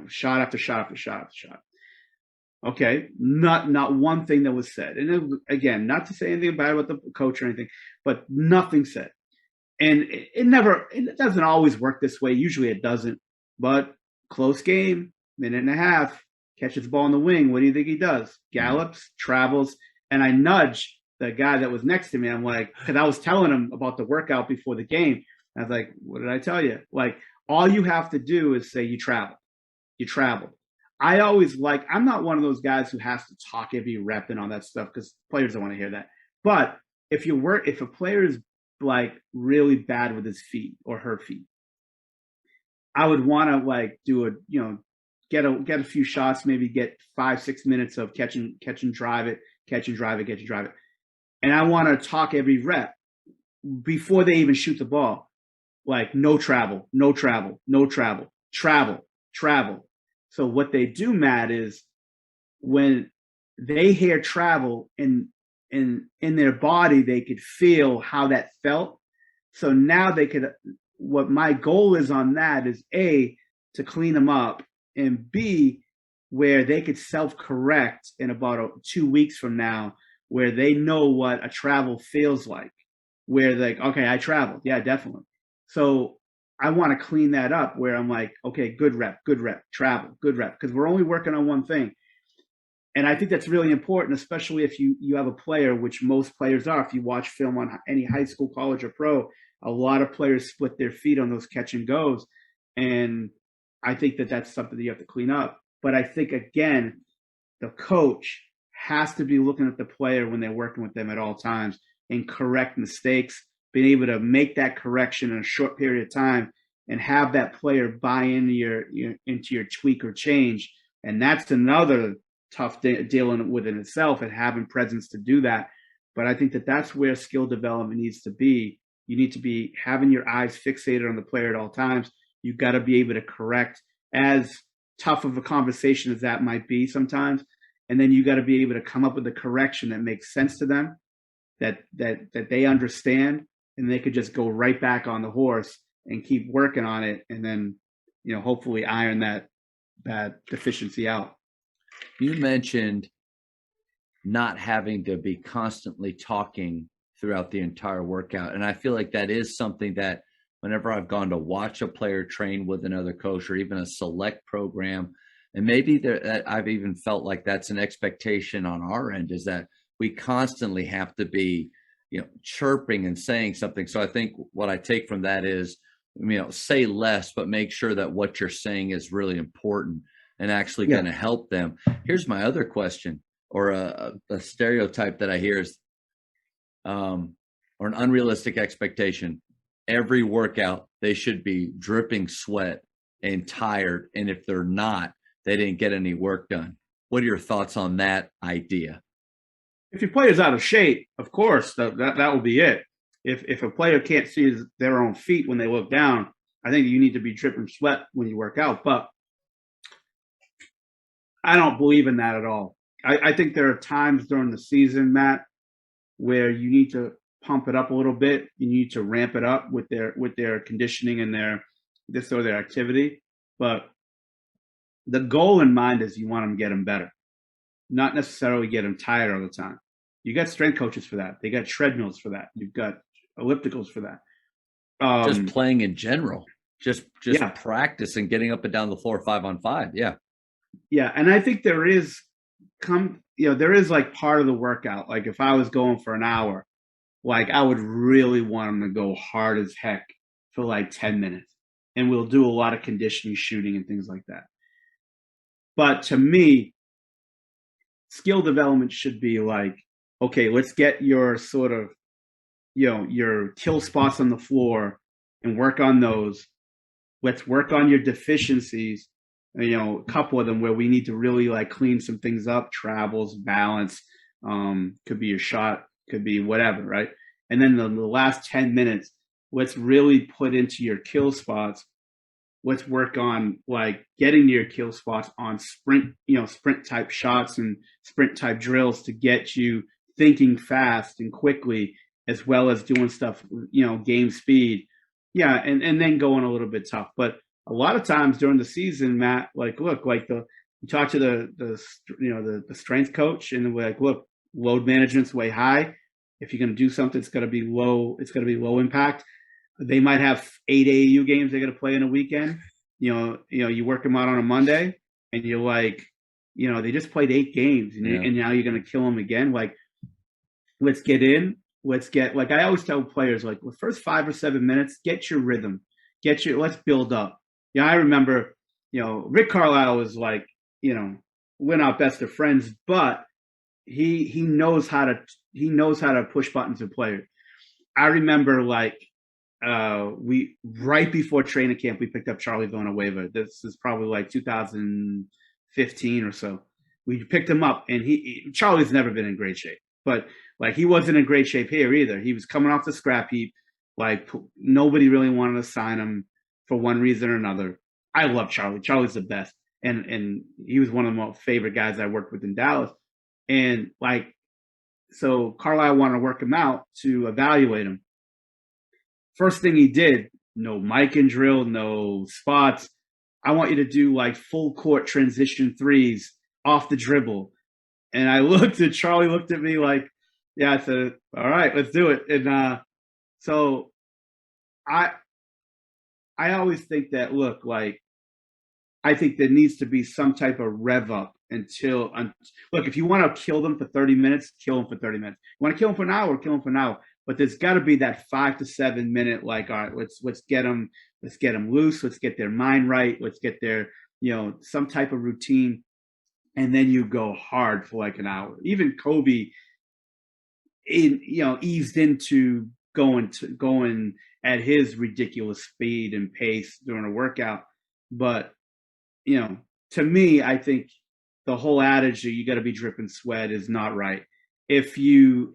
shot after shot after shot after shot. Okay, not one thing that was said. And again, not to say anything bad about the coach or anything, but nothing said. And it doesn't always work this way. Usually it doesn't. But close game, minute and a half, catches the ball in the wing. What do you think he does? Gallops, travels, and I nudge the guy that was next to me. I'm like, because I was telling him about the workout before the game. I was like, what did I tell you? Like, all you have to do is say you traveled. You traveled. I always I'm not one of those guys who has to talk every rep and all that stuff because players don't want to hear that. But if a player is like really bad with his feet or her feet, I would want to like do get a few shots, maybe get 5-6 minutes of catch and drive it, catch and drive it. And I want to talk every rep before they even shoot the ball. Like no travel. So what they do, Matt, is when they hear travel in their body, they could feel how that felt. So now what my goal is on that is A, to clean them up, and B, where they could self-correct in about 2 weeks from now, where they know what a travel feels like, where like, okay, I traveled. Yeah, definitely. So I want to clean that up where I'm like, okay, good rep, travel, good rep, because we're only working on one thing. And I think that's really important, especially if you have a player, which most players are. If you watch film on any high school, college, or pro, a lot of players split their feet on those catch and goes, and I think that that's something that you have to clean up. But I think again, the coach has to be looking at the player when they're working with them at all times and correct mistakes, being able to make that correction in a short period of time and have that player buy into your tweak or change. And that's another tough dealing with in itself and having presence to do that. But I think that that's where skill development needs to be. You need to be having your eyes fixated on the player at all times. You've got to be able to correct, as tough of a conversation as that might be sometimes. And then you got to be able to come up with a correction that makes sense to them, that they understand, and they could just go right back on the horse and keep working on it, and then hopefully iron that deficiency out. You mentioned not having to be constantly talking throughout the entire workout. And I feel like that is something that whenever I've gone to watch a player train with another coach or even a select program, and maybe I've even felt like that's an expectation on our end, is that we constantly have to be, chirping and saying something. So I think what I take from that is, say less, but make sure that what you're saying is really important and actually going to help them. Here's my other question, or a stereotype that I hear is, or an unrealistic expectation. Every workout, they should be dripping sweat and tired. And if they're not, they didn't get any work done. What are your thoughts on that idea? If your player's out of shape, of course, that will be it. If a player can't see their own feet when they look down, I think you need to be dripping sweat when you work out. But I don't believe in that at all. I think there are times during the season, Matt, where you need to pump it up a little bit. You need to ramp it up with their conditioning and their activity. But the goal in mind is you want them to get them better, not necessarily get them tired all the time. You got strength coaches for that. They got treadmills for that. You've got ellipticals for that. Just playing in general, just practice and getting up and down the floor 5-on-5. Yeah. Yeah. And I think there is like part of the workout. Like if I was going for an hour, like I would really want them to go hard as heck for like 10 minutes. And we'll do a lot of conditioning, shooting, and things like that. But to me, skill development should be like, okay, let's get your sort of, your kill spots on the floor and work on those. Let's work on your deficiencies, a couple of them where we need to really like clean some things up, travels, balance, could be your shot, could be whatever, right? And then the last 10 minutes, let's really put into your kill spots. Let's work on like getting to your kill spots on sprint type shots and sprint type drills to get you thinking fast and quickly, as well as doing stuff, game speed. Yeah. And then going a little bit tough. But a lot of times during the season, Matt, like, look, like you talk to the strength coach and we're like, look, load management's way high. If you're going to do something, it's going to be low. It's going to be low impact. They might have 8 AAU games they're going to play in a weekend. You work them out on a Monday and you're like, they just played 8 games and now you're going to kill them again. Like, let's get in. Let's get, like I always tell players, like the first 5 or 7 minutes, get your rhythm, let's build up. Yeah, I remember, Rick Carlisle was like, we're not best of friends, but he knows how to push buttons with players. I remember like we right before training camp, we picked up Charlie Villanueva. This is probably like 2015 or so. We picked him up, and Charlie's never been in great shape, but like he wasn't in great shape here either. He was coming off the scrap heap. Like nobody really wanted to sign him for one reason or another. I love Charlie. Charlie's the best, and he was one of my favorite guys I worked with in Dallas. And like, so Carlisle wanted to work him out to evaluate him. First thing he did, no mic and drill, no spots. I want you to do like full court transition threes off the dribble. And I looked at Charlie, looked at me like, yeah, I said, all right, let's do it. And so I I always think that, look, like, I think there needs to be some type of rev up until, look, if you want to kill them for 30 minutes, kill them for 30 minutes. You want to kill them for an hour, kill them for an hour. But there's got to be that 5 to 7 minute, like, all right, let's get them, loose, let's get their mind right, let's get their, some type of routine, and then you go hard for like an hour. Even Kobe, eased into going at his ridiculous speed and pace during a workout, but you know, to me, I think the whole adage that you got to be dripping sweat is not right. If you're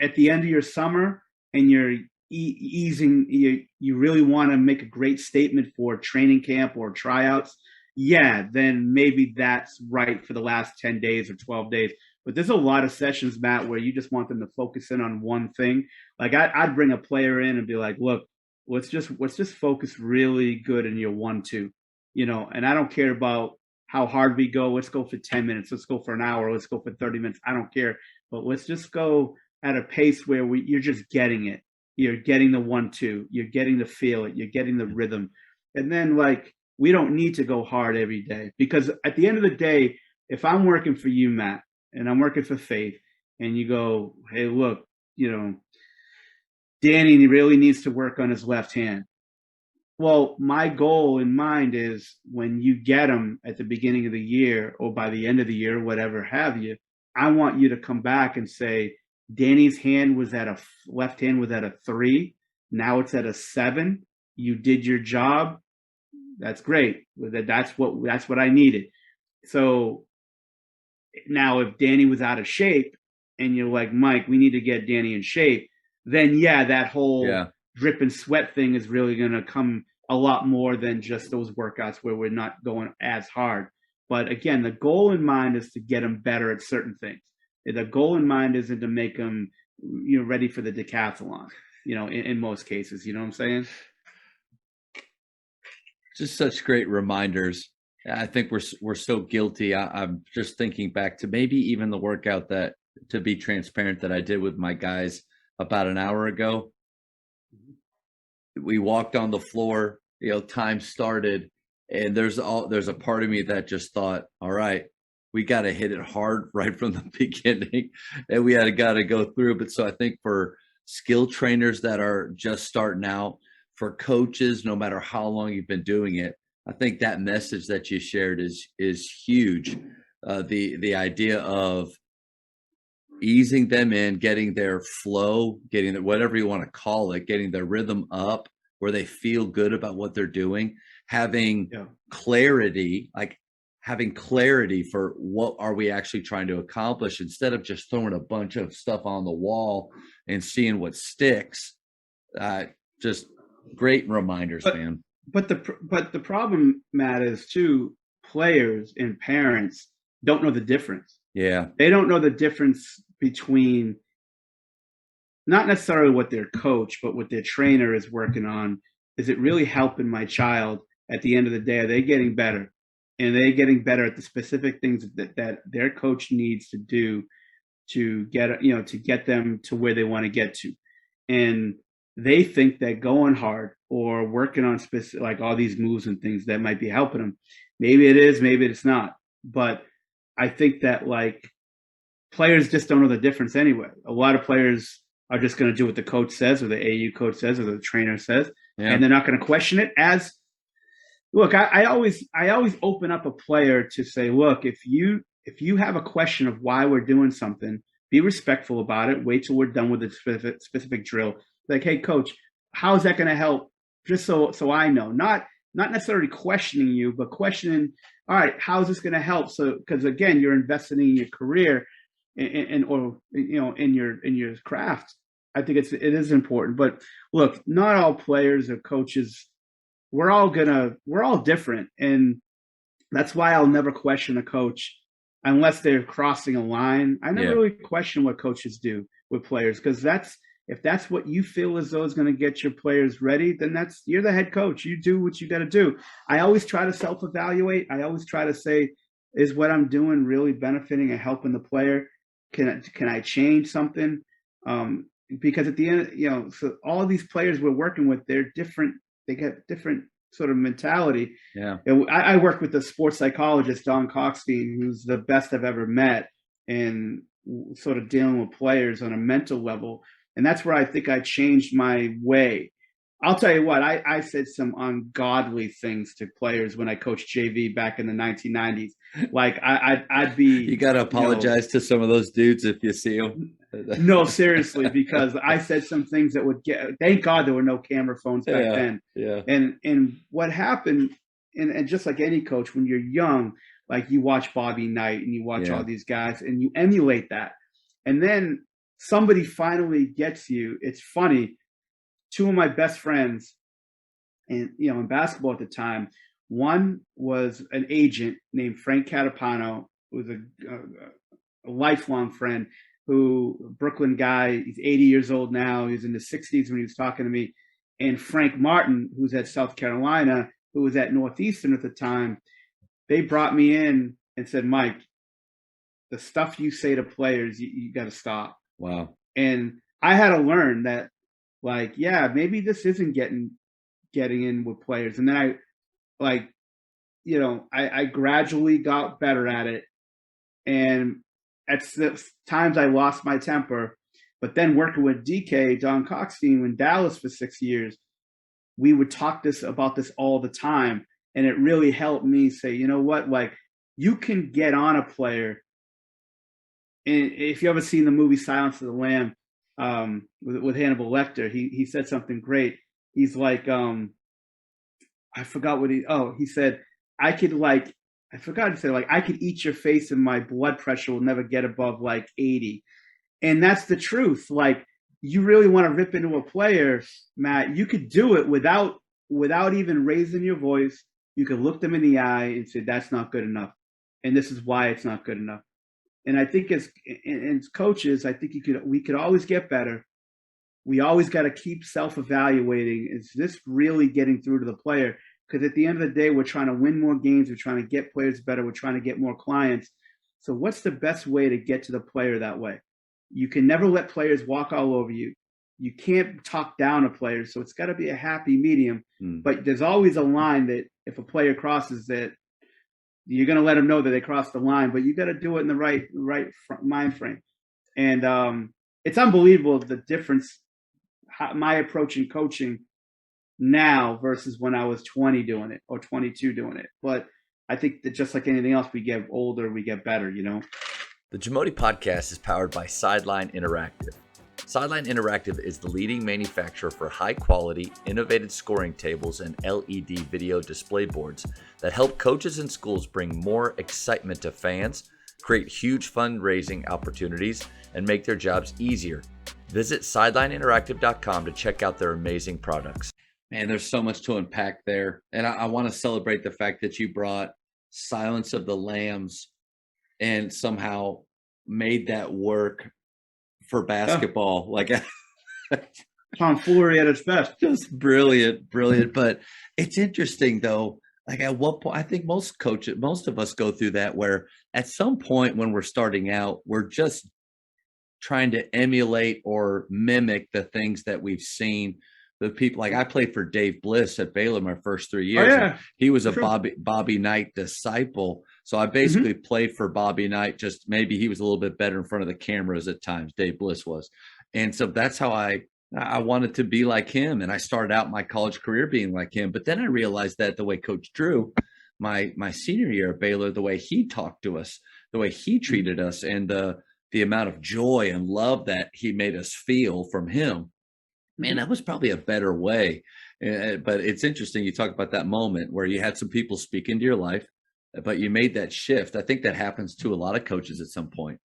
at the end of your summer and you're easing, you really want to make a great statement for training camp or tryouts, yeah, then maybe that's right for the last 10 days or 12 days. But there's a lot of sessions, Matt, where you just want them to focus in on one thing. Like I'd bring a player in and be like, look, let's just focus really good in your 1-2, and I don't care about how hard we go. Let's go for 10 minutes. Let's go for an hour. Let's go for 30 minutes. I don't care. But let's just go at a pace where you're just getting it. You're getting the 1-2. You're getting to feel it. You're getting the rhythm. And then, like, we don't need to go hard every day, because at the end of the day, if I'm working for you, Matt, and I'm working for Faith, and you go, hey, look, Danny really needs to work on his left hand. Well, my goal in mind is when you get them at the beginning of the year or by the end of the year, whatever have you, I want you to come back and say, Danny's left hand was at a 3. Now it's at a 7. You did your job. That's great. That's what I needed. So now if Danny was out of shape and you're like, Mike, we need to get Danny in shape, then yeah, that whole drip and sweat thing is really going to come a lot more than just those workouts where we're not going as hard. But again, the goal in mind is to get them better at certain things. The goal in mind isn't to make them, ready for the decathlon, in most cases, you know what I'm saying? Just such great reminders. I think we're so guilty. I'm just thinking back to maybe even the workout that, to be transparent, that I did with my guys about an hour ago. We walked on the floor, time started, and there's a part of me that just thought, all right, we got to hit it hard right from the beginning, and we got to go through. But so I think for skill trainers that are just starting out, for coaches, no matter how long you've been doing it, I think that message that you shared is huge. The idea of easing them in, getting their flow, getting whatever you want to call it, getting their rhythm up where they feel good about what they're doing, having clarity, like having clarity for what are we actually trying to accomplish, instead of just throwing a bunch of stuff on the wall and seeing what sticks. Just great reminders, man. But the problem, Matt, is too, players and parents don't know the difference. Yeah. They don't know the difference between not necessarily what their coach, but what their trainer is working on. Is it really helping my child at the end of the day? Are they getting better? And are they getting better at the specific things that their coach needs to do to get them to where they want to get to? And they think that going hard or working on specific, like all these moves and things, that might be helping them. Maybe it is, maybe it's not. But I think that, like, players just don't know the difference anyway. A lot of players are just going to do what the coach says, or the AU coach says, or the trainer says, and they're not going to question it. Look, I always open up a player to say, look, if you have a question of why we're doing something, be respectful about it. Wait till we're done with the specific drill. Like, hey, coach, how's that going to help? Just so I know, not necessarily questioning you, but questioning, all right, how is this going to help? So, because again, you're investing in your career or in your craft. I think it is important. But look, not all players or coaches, we're all different, and that's why I'll never question a coach unless they're crossing a line. I never really question what coaches do with players, because If that's what you feel as though is going to get your players ready, then you're the head coach. You do what you got to do. I always try to self-evaluate. I always try to say, is what I'm doing really benefiting and helping the player? Can I change something? Because at the end, so all of these players we're working with, they're different. They get different sort of mentality. Yeah. I work with the sports psychologist, Don Coxstein, who's the best I've ever met in sort of dealing with players on a mental level. And that's where I think I changed my way. I'll tell you what, I said some ungodly things to players when I coached JV back in the 1990s. Like I'd be. You got to apologize to some of those dudes if you see them. No, seriously, because I said some things that would thank God there were no camera phones back then. Yeah. And what happened, and just like any coach, when you're young, like you watch Bobby Knight and you watch all these guys and you emulate that. And then somebody finally gets you. It's funny. Two of my best friends in basketball at the time, one was an agent named Frank Catapano, who was a lifelong friend, Brooklyn guy. He's 80 years old now. He was in his 60s when he was talking to me. And Frank Martin, who's at South Carolina, who was at Northeastern at the time, they brought me in and said, Mike, the stuff you say to players, you got to stop. Wow. And I had to learn that, like, yeah, maybe this isn't getting in with players. And then I gradually got better at it. And at times I lost my temper. But then working with DK, Don Coxstein, in Dallas for 6 years, we would talk about this all the time. And it really helped me say, you know what, like, you can get on a player. And if you ever seen the movie Silence of the Lamb, with Hannibal Lecter, he said something great. He's like, I forgot what he said, I could eat your face and my blood pressure will never get above like 80. And that's the truth. Like, you really want to rip into a player, Matt, you could do it without even raising your voice. You could look them in the eye and say, that's not good enough. And this is why it's not good enough. And I think as coaches, I think we could always get better. We always got to keep self-evaluating. Is this really getting through to the player? Because at the end of the day, we're trying to win more games. We're trying to get players better. We're trying to get more clients. So what's the best way to get to the player that way? You can never let players walk all over you. You can't talk down a player. So it's got to be a happy medium. But there's always a line that if a player crosses that, you're going to let them know that they crossed the line, but you got to do it in the right mind frame. And it's unbelievable the difference, my approach in coaching now versus when I was 20 doing it or 22 doing it. But I think that just like anything else, we get older, we get better, The Jamodi podcast is powered by Sideline Interactive. Sideline Interactive is the leading manufacturer for high-quality, innovative scoring tables and LED video display boards that help coaches and schools bring more excitement to fans, create huge fundraising opportunities, and make their jobs easier. Visit sidelineinteractive.com to check out their amazing products. Man, there's so much to unpack there. And I want to celebrate the fact that you brought Silence of the Lambs and somehow made that work for basketball. Like tomfoolery at its best. Just brilliant. But it's interesting though, like at what point, I think most of us go through that, where at some point when we're starting out, we're just trying to emulate or mimic the things that we've seen. The people, like I played for Dave Bliss at Baylor my first 3 years. Oh, yeah. He was a Bobby Knight disciple. So I basically played for Bobby Knight, just maybe he was a little bit better in front of the cameras at times, Dave Bliss was. And so that's how I wanted to be like him. And I started out my college career being like him. But then I realized that the way Coach Drew, my senior year at Baylor, the way he talked to us, the way he treated us, and the amount of joy and love that he made us feel from him, man, that was probably a better way. But it's interesting. You talk about that moment where you had some people speak into your life, but you made that shift. I think that happens to a lot of coaches at some point.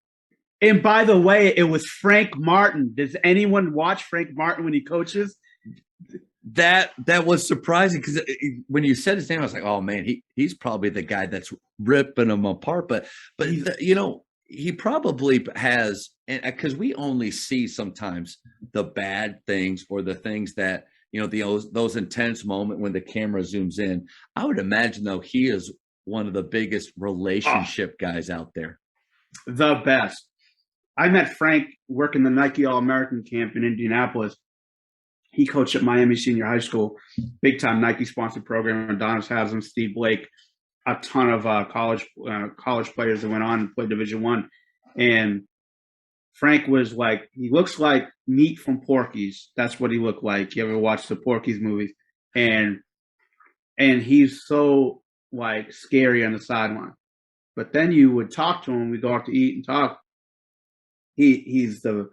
And by the way, it was Frank Martin. Does anyone watch Frank Martin when he coaches? That was surprising, because when you said his name, I was like, oh man, he's probably the guy that's ripping them apart. But he probably has, and because we only see sometimes the bad things or the things that, those intense moment when the camera zooms in. I would imagine though he is one of the biggest relationship guys out there. The best. I met Frank working the Nike All-American camp in Indianapolis. He coached at Miami Senior High School, big time Nike sponsored program. Adonis Haslam, Steve Blake, a ton of college players that went on and played Division I. And Frank was like, he looks like meat from Porky's. That's what he looked like. You ever watch the Porky's movies? And he's so like scary on the sideline. But then you would talk to him. We go out to eat and talk. He's the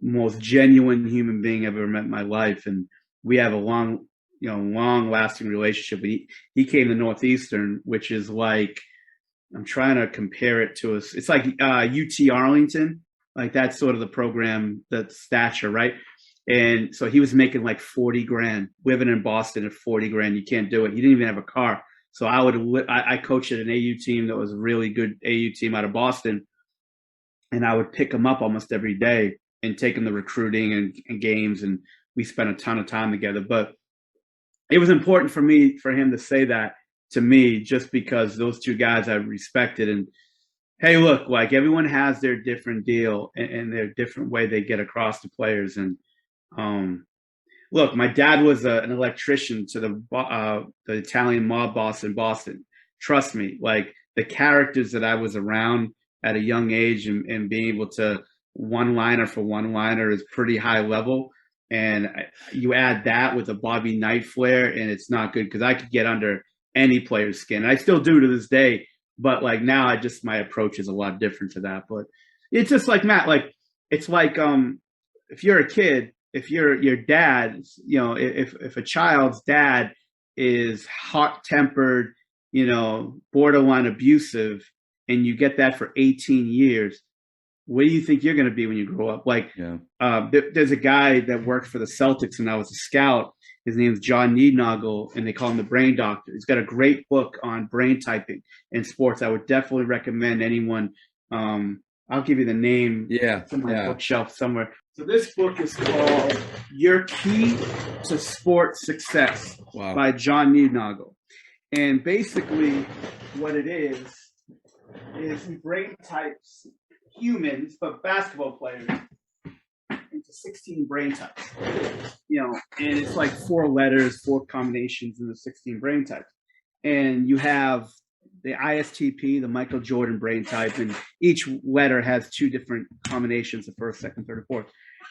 most genuine human being I've ever met in my life, and we have a long lasting relationship. He came to Northeastern, which is like, I'm trying to compare it to us. It's like UT Arlington, like that's sort of the program, that stature, right? And so he was making like 40 grand living in Boston at 40 grand. You can't do it. He didn't even have a car. So I coached at an AU team that was a really good AU team out of Boston. And I would pick him up almost every day and take him to recruiting and games. And we spent a ton of time together. But it was important for him to say that to me, just because those two guys I respected. And hey, look, like everyone has their different deal and their different way they get across to players. And look, my dad was an electrician to the Italian mob boss in Boston. Trust me, like the characters that I was around at a young age and being able to one-liner for one-liner is pretty high level. And you add that with a Bobby Knight flair, and it's not good, because I could get under any player's skin. And I still do to this day. But like now, my approach is a lot different to that. But it's just like, Matt, like it's like if you're a kid, if your dad, if a child's dad is hot-tempered, borderline abusive, and you get that for 18 years, what do you think you're going to be when you grow up? Like, there's a guy that worked for the Celtics when I was a scout. His name is John Neednagel, and they call him the Brain Doctor. He's got a great book on brain typing in sports. I would definitely recommend anyone. I'll give you the name. Yeah, it's in my bookshelf somewhere. So this book is called Your Key to Sports Success by John Neednagel. And basically what it is he brain types humans, but basketball players, into 16 brain types. And it's like 4 letters, 4 combinations in the 16 brain types. And you have the ISTP, the Michael Jordan brain type, and each letter has 2 different combinations, the first, second, third, and fourth.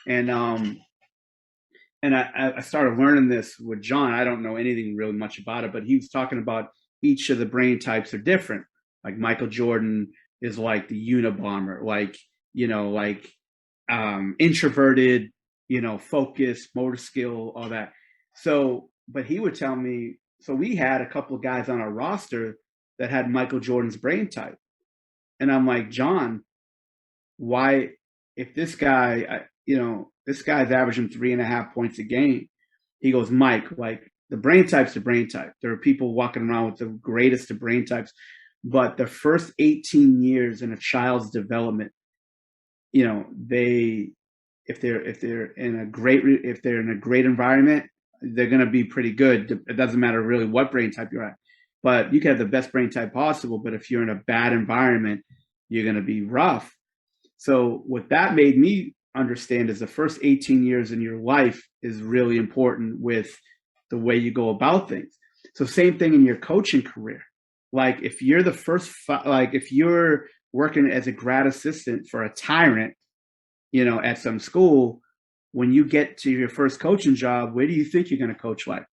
And I started learning this with John. I don't know anything really much about it, but he was talking about each of the brain types are different. Like Michael Jordan is like the Unabomber, like introverted, focus, motor skill, all that. So, but he would tell me, so we had a couple of guys on our roster that had Michael Jordan's brain type. And I'm like, John, why, if this guy, this guy's averaging 3.5 points a game. He goes, Mike, like the brain type's the brain type. There are people walking around with the greatest of brain types, but the first 18 years in a child's development, if they're in a great environment, they're going to be pretty good. It doesn't matter really what brain type you're at, but you can have the best brain type possible. But if you're in a bad environment, you're going to be rough. So what that made me understand is the first 18 years in your life is really important with the way you go about things. So same thing in your coaching career. Like if you're if you're working as a grad assistant for a tyrant, at some school, when you get to your first coaching job, where do you think you're going to coach like?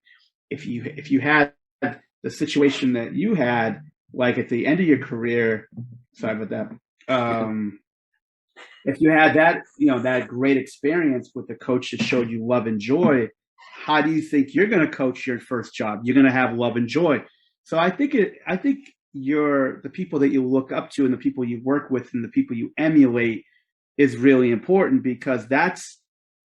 If you had the situation that you had, like at the end of your career, sorry about that. If you had that, that great experience with the coach that showed you love and joy, how do you think you're going to coach your first job? You're going to have love and joy. So I think the people that you look up to and the people you work with and the people you emulate is really important, because that's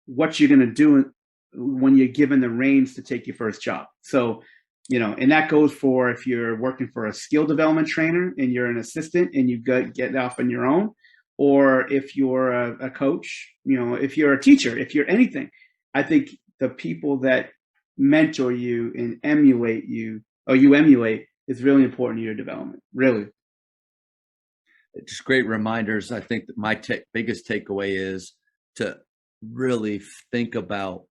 what you're going to do when you're given the reins to take your first job. So And that goes for if you're working for a skill development trainer and you're an assistant and you get off on your own, or if you're a coach, if you're a teacher, if you're anything. I think the people that mentor you and emulate you, or you emulate, is really important to your development. Really. Just great reminders. I think that my biggest takeaway is to really think about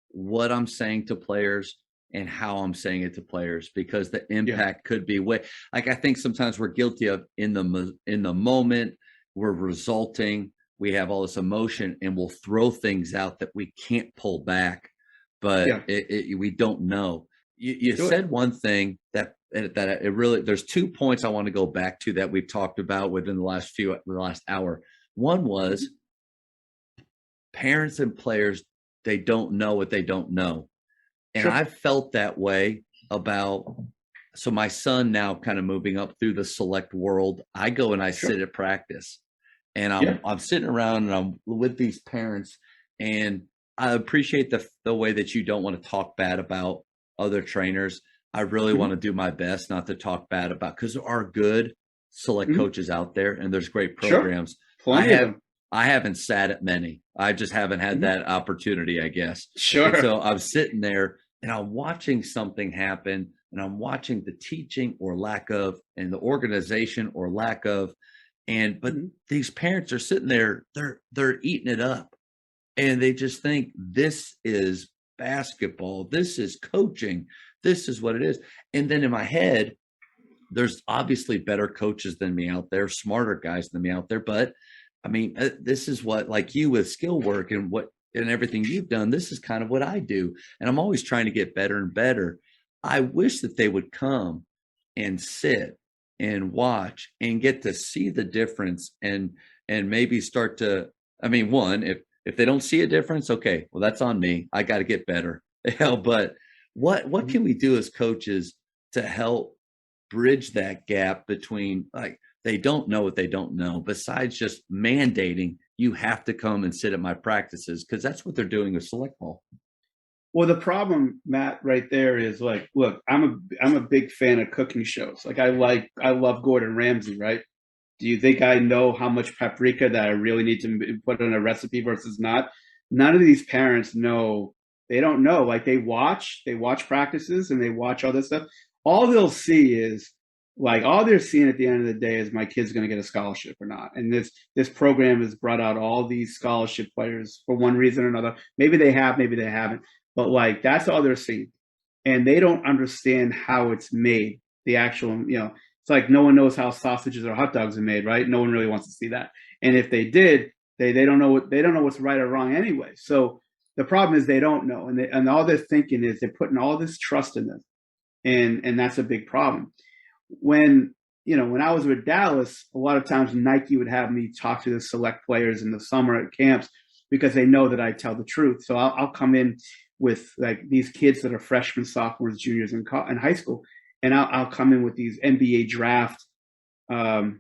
what I'm saying to players and how I'm saying it to players, because the impact could be way, like, I think sometimes we're guilty of in the moment, we're resulting, we have all this emotion and we'll throw things out that we can't pull back, but we don't know. You said one thing that it really, there's 2 points I want to go back to that we've talked about within the last hour. One was parents and players, they don't know what they don't know. And I've felt that way about, so my son now kind of moving up through the select world, I go and I sit at practice and I'm sitting around and I'm with these parents, and I appreciate the way that you don't want to talk bad about other trainers. I really want to do my best not to talk bad about, because there are good select coaches out there and there's great programs. Plenty of them. I haven't sat at many. I just haven't had that opportunity, I guess. Sure. And so I'm sitting there and I'm watching something happen, and I'm watching the teaching or lack of, and the organization or lack of, but these parents are sitting there, they're eating it up, and they just think this is basketball, this is coaching, this is what it is. And then in my head, there's obviously better coaches than me out there, smarter guys than me out there, but I mean, this is what, like you with skill work and everything you've done, this is kind of what I do. And I'm always trying to get better and better. I wish that they would come and sit and watch and get to see the difference, and maybe start to, I mean, one, if they don't see a difference, okay, well, that's on me. I got to get better. But what can we do as coaches to help bridge that gap between, like, they don't know what they don't know, besides just mandating you have to come and sit at my practices, because that's what they're doing with select ball. Well, the problem, Matt, right there is, like, look, I'm a big fan of cooking shows. Like, I love Gordon Ramsay, right? Do you think I know how much paprika that I really need to put in a recipe versus not? None of these parents know. They don't know. Like, they watch practices and they watch all this stuff. All they'll see is, like, all they're seeing at the end of the day is my kid's going to get a scholarship or not. And this program has brought out all these scholarship players for one reason or another. Maybe they have, maybe they haven't. But, like, that's all they're seeing. And they don't understand how it's made. The actual, it's like no one knows how sausages or hot dogs are made, right? No one really wants to see that. And if they did, they don't know what's right or wrong anyway. So the problem is they don't know, and all they're thinking is they're putting all this trust in them, and that's a big problem. When I was with Dallas, a lot of times Nike would have me talk to the select players in the summer at camps, because they know that I tell the truth. So I'll come in with, like, these kids that are freshmen, sophomores, juniors in high school, and I'll come in with these NBA draft, the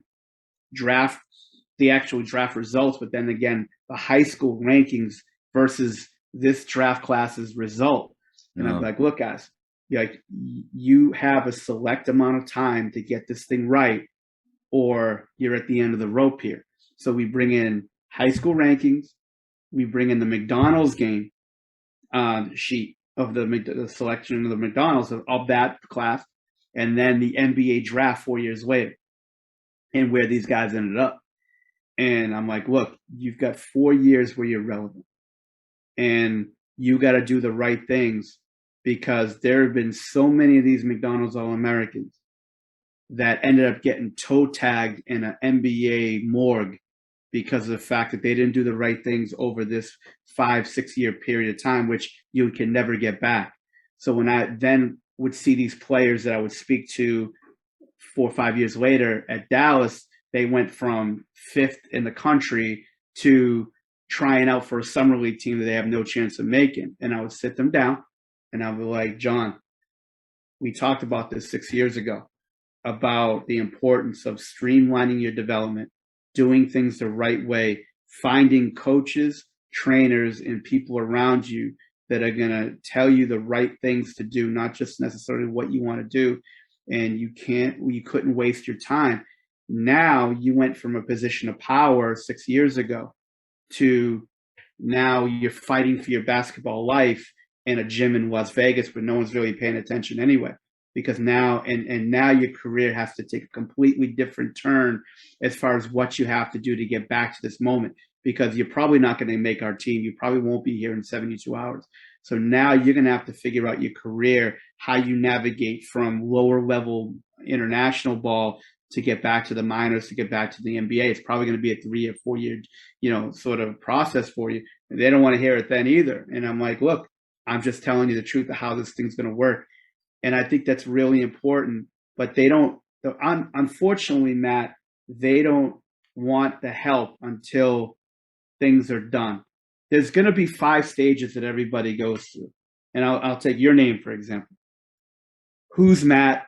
actual draft results, but then again, the high school rankings versus this draft class's result. And I'm like, look, guys, you have a select amount of time to get this thing right, or you're at the end of the rope here. So we bring in high school rankings, we bring in the McDonald's game sheet of the selection of the McDonald's of that class, and then the NBA draft 4 years later, and where these guys ended up. And I'm like, look, you've got 4 years where you're relevant, and you got to do the right things, because there have been so many of these McDonald's All-Americans that ended up getting toe tagged in an NBA morgue because of the fact that they didn't do the right things over this 5-6 year period of time, which you can never get back. So when I then would see these players that I would speak to 4 or 5 years later at Dallas, they went from 5th in the country to trying out for a summer league team that they have no chance of making. And I would sit them down and I would be like, John, we talked about this 6 years ago, about the importance of streamlining your development, doing things the right way, finding coaches, trainers, and people around you that are going to tell you the right things to do, not just necessarily what you want to do. And you couldn't waste your time. Now you went from a position of power 6 years ago to now you're fighting for your basketball life in a gym in Las Vegas where no one's really paying attention anyway. Because now and now your career has to take a completely different turn as far as what you have to do to get back to this moment. Because you're probably not going to make our team. You probably won't be here in 72 hours. So now you're going to have to figure out your career, how you navigate from lower level international ball to get back to the minors, to get back to the NBA. It's probably going to be a 3 or 4 year, sort of process for you. And they don't want to hear it then either. And I'm like, look, I'm just telling you the truth of how this thing's going to work. And I think that's really important. But they don't, unfortunately, Matt, they don't want the help until things are done. There's going to be 5 stages that everybody goes through. And I'll take your name, for example. Who's Matt?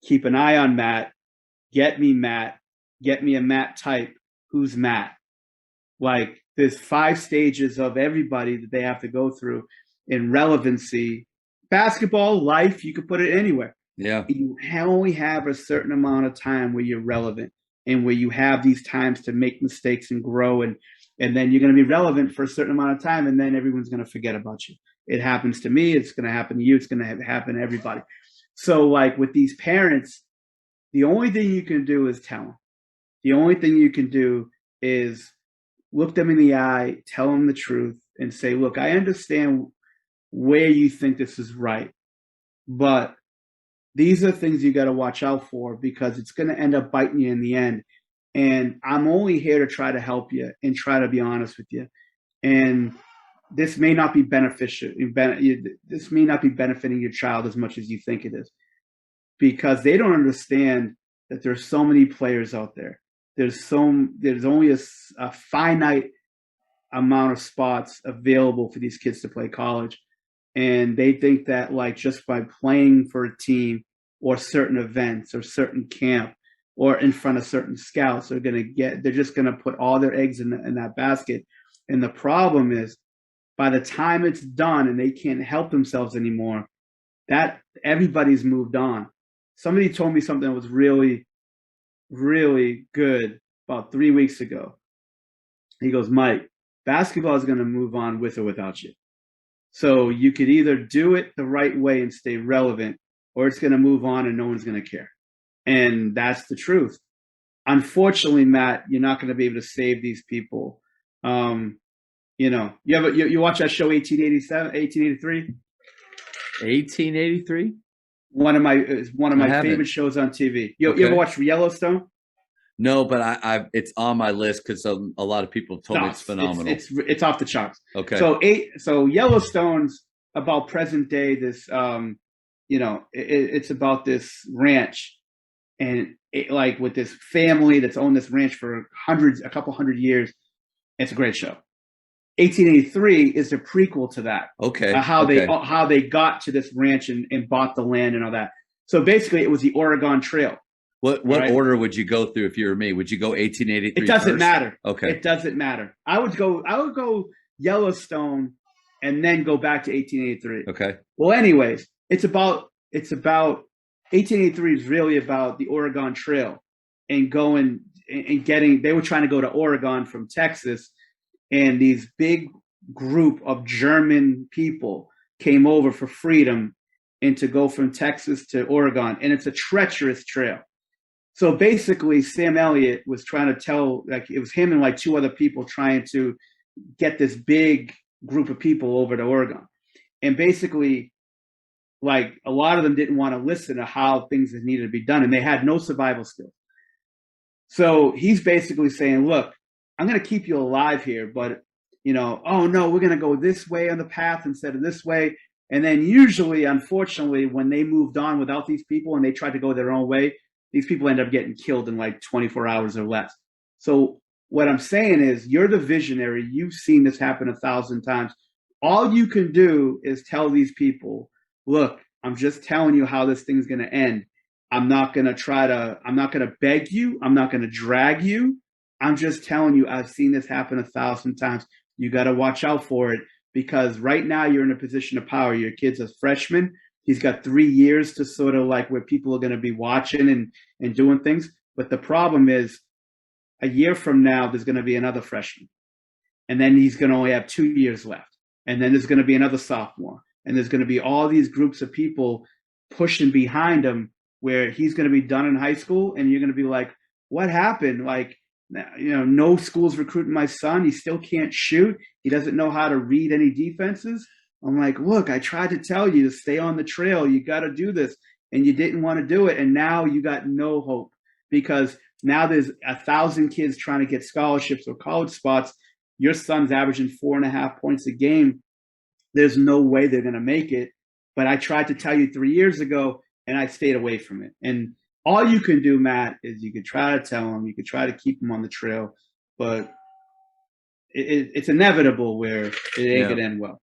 Keep an eye on Matt. Get me Matt. Get me a Matt type. Who's Matt? Like, there's 5 stages of everybody that they have to go through in relevancy. Basketball, life, you could put it anywhere. Yeah. You only have a certain amount of time where you're relevant and where you have these times to make mistakes and grow. And then you're going to be relevant for a certain amount of time, and then everyone's going to forget about you. It happens to me. It's going to happen to you. It's going to happen to everybody. So, like, with these parents, the only thing you can do is tell them. The only thing you can do is look them in the eye, tell them the truth, and say, look, I understand where you think this is right, but these are things you got to watch out for, because it's going to end up biting you in the end. And I'm only here to try to help you and try to be honest with you. And this may not be beneficial. This may not be benefiting your child as much as you think it is, because they don't understand that there's so many players out there. There's only a finite amount of spots available for these kids to play college. And they think that, like, just by playing for a team or certain events or certain camp or in front of certain scouts, they're just going to put all their eggs in that basket. And the problem is, by the time it's done and they can't help themselves anymore, that everybody's moved on. Somebody told me something that was really, really good about 3 weeks ago. He goes, Mike, basketball is going to move on with or without you. So you could either do it the right way and stay relevant, or it's going to move on and no one's going to care. And that's the truth. Unfortunately, Matt, you're not going to be able to save these people. You watch that show 1883? 1883? One of my favorite shows on TV. You ever watch Yellowstone? No, but it's on my list because a lot of people have told me it's phenomenal. It's off the charts. Okay. So Yellowstone's about present day. This it's about this ranch, and with this family that's owned this ranch for a couple hundred years. It's a great show. 1883 is the prequel to that. Okay. How they got to this ranch and bought the land and all that. So basically, it was the Oregon Trail. What order would you go through if you were me? Would you go 1883? It doesn't first? matter. Okay. It doesn't matter. I would go Yellowstone and then go back to 1883. Okay. Well, anyways, it's about 1883 is really about the Oregon Trail and going and getting. They were trying to go to Oregon from Texas, and these big group of German people came over for freedom and to go from Texas to Oregon, and it's a treacherous trail. So basically, Sam Elliott was trying to tell, it was him and 2 other people trying to get this big group of people over to Oregon. And basically, a lot of them didn't want to listen to how things needed to be done, and they had no survival skills. So he's basically saying, look, I'm going to keep you alive here, but, oh no, we're going to go this way on the path instead of this way. And then usually, unfortunately, when they moved on without these people and they tried to go their own way, these people end up getting killed in 24 hours or less. So what I'm saying is, you're the visionary. You've seen this happen 1,000 times. All you can do is tell these people, look, I'm just telling you how this thing's going to end. I'm not going to beg you. I'm not going to drag you. I'm just telling you, I've seen this happen 1,000 times. You got to watch out for it. because right now you're in a position of power. Your kid's a freshman. He's got 3 years to sort of like where people are going to be watching and doing things. But the problem is a year from now, there's going to be another freshman. And then he's going to only have 2 years left. And then there's going to be another sophomore. And there's going to be all these groups of people pushing behind him where he's going to be done in high school. And you're going to be like, what happened? Like, no school's recruiting my son. He still can't shoot. He doesn't know how to read any defenses. I'm like, look, I tried to tell you to stay on the trail. You got to do this. And you didn't want to do it. And now you got no hope because now there's 1,000 kids trying to get scholarships or college spots. Your son's averaging 4.5 points a game. There's no way they're going to make it. But I tried to tell you 3 years ago, and I stayed away from it. And all you can do, Matt, is you could try to tell them, you could try to keep them on the trail, but it's inevitable where it ain't going to end well.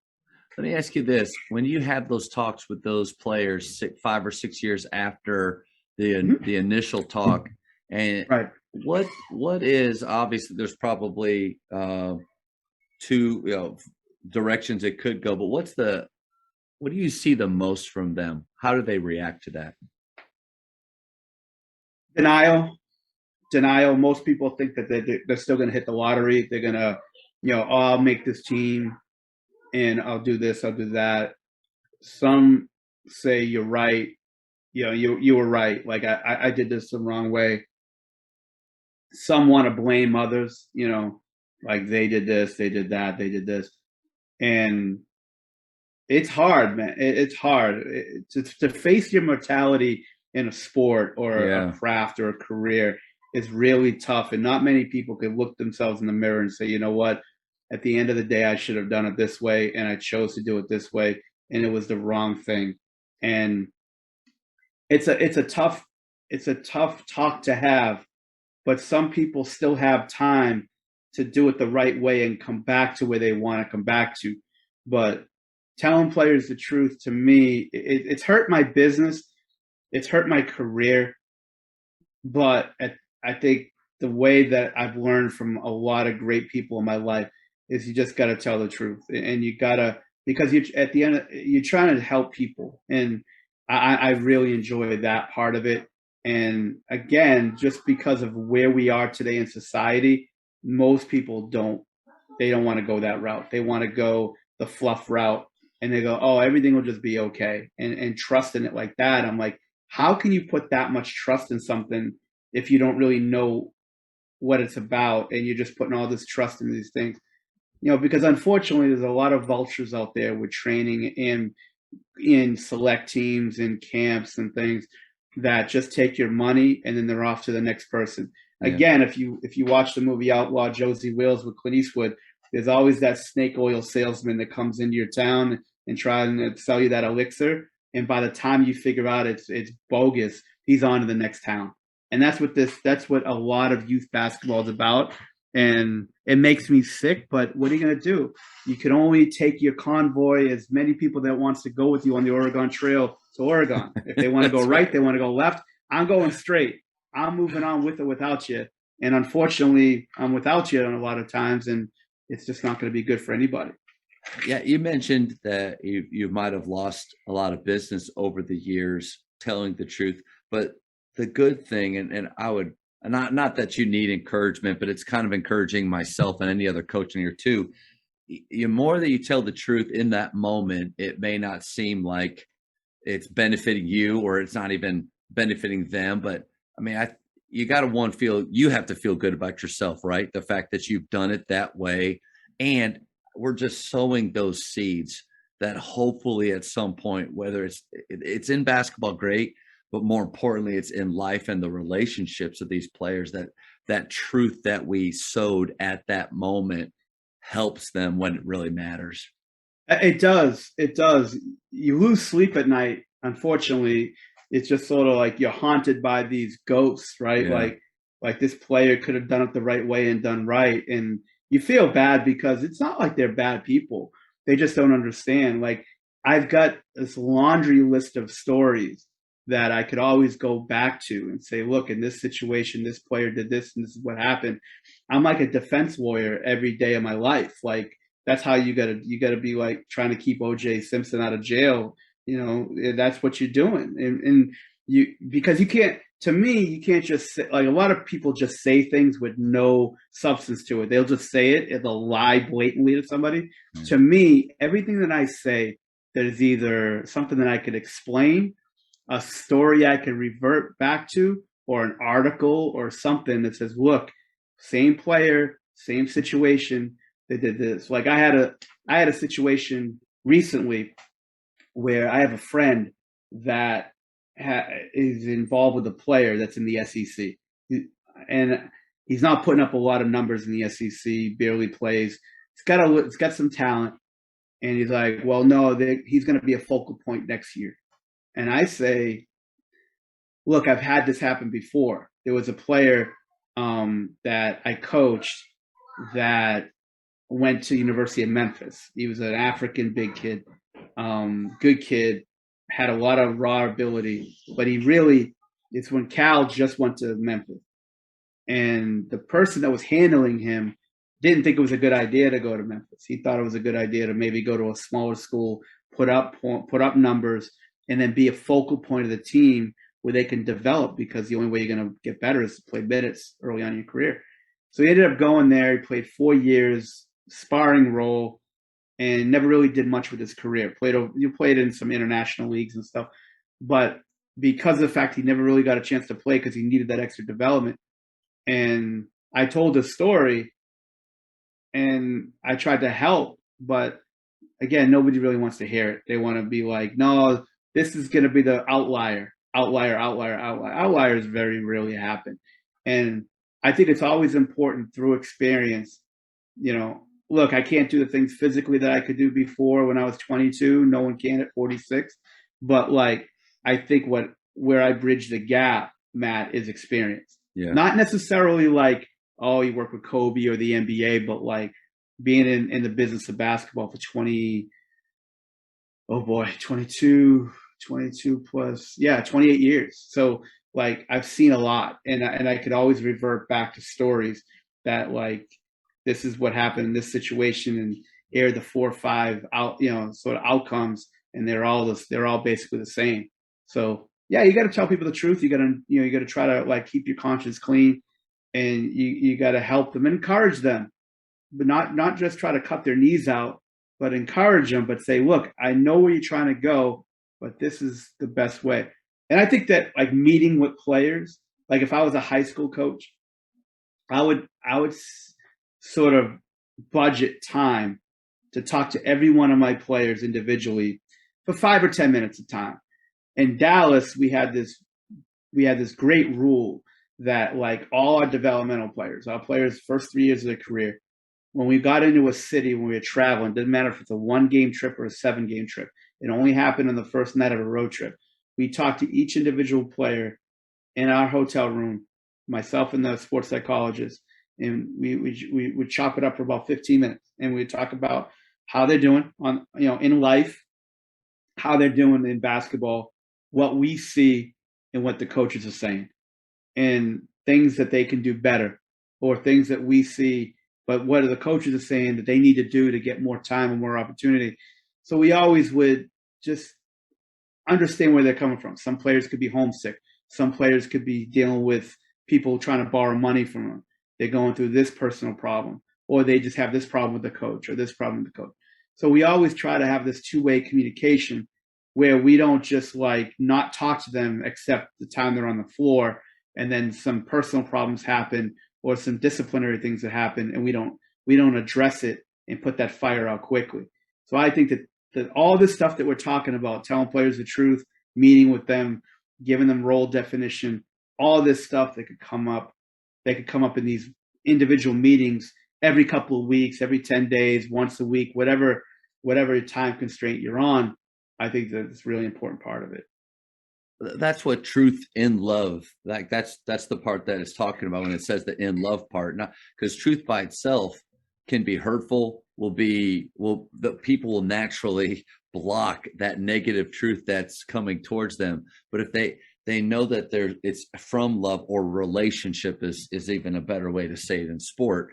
Let me ask you this. When you have those talks with those players 5 or 6 years after the initial talk, and right. What is, obviously there's probably two directions it could go, but what do you see the most from them? How do they react to that? Denial. Most people think that they're still going to hit the lottery. They're going to, I'll make this team and I'll do this, I'll do that. Some say you're right. You were right. Like I did this the wrong way. Some want to blame others, like they did this, they did that, they did this. And it's hard, man. It's hard to face your mortality in a sport or a craft or a career is really tough. And not many people could look themselves in the mirror and say, you know what, at the end of the day, I should have done it this way. And I chose to do it this way. And it was the wrong thing. And it's a tough talk to have, but some people still have time to do it the right way and come back to where they want to come back to. But telling players the truth, to me, it's hurt my business. It's hurt my career. But I think the way that I've learned from a lot of great people in my life is you just got to tell the truth. And you got to, because at the end, you're trying to help people. And I really enjoy that part of it. And again, just because of where we are today in society, most people don't want to go that route. They want to go the fluff route and they go, oh, everything will just be okay. And trust in it like that. I'm like, how can you put that much trust in something if you don't really know what it's about and you're just putting all this trust into these things? Because unfortunately, there's a lot of vultures out there with training in select teams and camps and things that just take your money and then they're off to the next person. Yeah. Again, if you watch the movie Outlaw Josie Wales with Clint Eastwood, there's always that snake oil salesman that comes into your town and trying to sell you that elixir. And by the time you figure out it's bogus, he's on to the next town. And that's what a lot of youth basketball is about. And it makes me sick, but what are you going to do? You can only take your convoy, as many people that wants to go with you on the Oregon Trail to Oregon. If they want to go right, they want to go left. I'm going straight. I'm moving on with or without you. And unfortunately, I'm without you a lot of times, and it's just not going to be good for anybody. Yeah, you mentioned that you might have lost a lot of business over the years telling the truth, but the good thing, and I would, not that you need encouragement, but it's kind of encouraging myself and any other coach in here too. The more that you tell the truth in that moment, it may not seem like it's benefiting you or it's not even benefiting them. But I mean, you got to you have to feel good about yourself, right? The fact that you've done it that way. And we're just sowing those seeds that hopefully at some point, whether it's in basketball, great, but more importantly, it's in life and the relationships of these players, that truth that we sowed at that moment helps them when it really matters. It does. It does. You lose sleep at night. Unfortunately, it's just sort of like you're haunted by these ghosts, right? Yeah. Like this player could have done it the right way and done right. And you feel bad because it's not like they're bad people. They just don't understand. Like I've got this laundry list of stories that I could always go back to and say, look, in this situation, this player did this and this is what happened. I'm like a defense lawyer every day of my life. Like That's how you gotta be like trying to keep OJ Simpson out of jail. That's what you're doing. And because you can't, to me, you can't just say, like, a lot of people just say things with no substance to it. They'll just say it and they'll lie blatantly to somebody. To me, everything that I say that is either something that I could explain, a story I can revert back to, or an article or something that says, look, same player, same situation, they did this. Like, I had a situation recently where I have a friend that is involved with a player that's in the SEC, and he's not putting up a lot of numbers in the SEC. Barely plays. It's got some talent, and he's like, well, no, he's going to be a focal point next year. And I say, look, I've had this happen before. There was a player that I coached that went to University of Memphis. He was an African big kid, good kid, had a lot of raw ability, but it's when Cal just went to Memphis. And the person that was handling him didn't think it was a good idea to go to Memphis. He thought it was a good idea to maybe go to a smaller school, put up numbers, and then be a focal point of the team where they can develop, because the only way you're going to get better is to play minutes early on in your career. So he ended up going there. He played 4 years, sparring role, and never really did much with his career. Played in some international leagues and stuff, but because of the fact he never really got a chance to play because he needed that extra development. And I told the story, and I tried to help, but again, nobody really wants to hear it. They want to be like, no, this is going to be the outlier. Outliers very rarely happen. And I think it's always important through experience. Look, I can't do the things physically that I could do before when I was 22. No one can at 46. But like, I think where I bridge the gap, Matt, is experience. Yeah. Not necessarily like, oh, you work with Kobe or the NBA, but like being in the business of basketball for 22 plus, 28 years. So like, I've seen a lot, and I could always revert back to stories that, like, this is what happened in this situation, and air the 4 or 5 sort of outcomes, and they're all basically the same. So yeah, you got to tell people the truth. You got to try to, like, keep your conscience clean, and you got to help them, encourage them, but not just try to cut their knees out, but encourage them, but say, look, I know where you're trying to go, but this is the best way. And I think that, like, meeting with players, like if I was a high school coach, I would sort of budget time to talk to every one of my players individually for 5 or 10 minutes of time. In Dallas, we had this great rule that, like, all our developmental players, our players' first 3 years of their career, when we got into a city, when we were traveling, didn't matter if it's a 1-game trip or a 7-game trip. It only happened on the first night of a road trip. We talked to each individual player in our hotel room, myself and the sports psychologist, and we would chop it up for about 15 minutes, and we'd talk about how they're doing in life, how they're doing in basketball, what we see, and what the coaches are saying, and things that they can do better, or things that we see, but what are the coaches are saying that they need to do to get more time and more opportunity. So we always would just understand where they're coming from. Some players could be homesick. Some players could be dealing with people trying to borrow money from them. They're going through this personal problem, or they just have this problem with the coach, or this problem with the coach. So we always try to have this two-way communication where we don't just, like, not talk to them except the time they're on the floor, and then some personal problems happen or some disciplinary things that happen, and we don't address it and put that fire out quickly. So I think that all this stuff that we're talking about, telling players the truth, meeting with them, giving them role definition, all this stuff that could come up in these individual meetings every couple of weeks, every 10 days, once a week, whatever time constraint you're on. I think that's a really important part of it. That's what truth in love, like that's the part that it's talking about when it says the in love part. Not because truth by itself can be hurtful, the people will naturally block that negative truth that's coming towards them. But if they know that it's from love, or relationship is even a better way to say it in sport.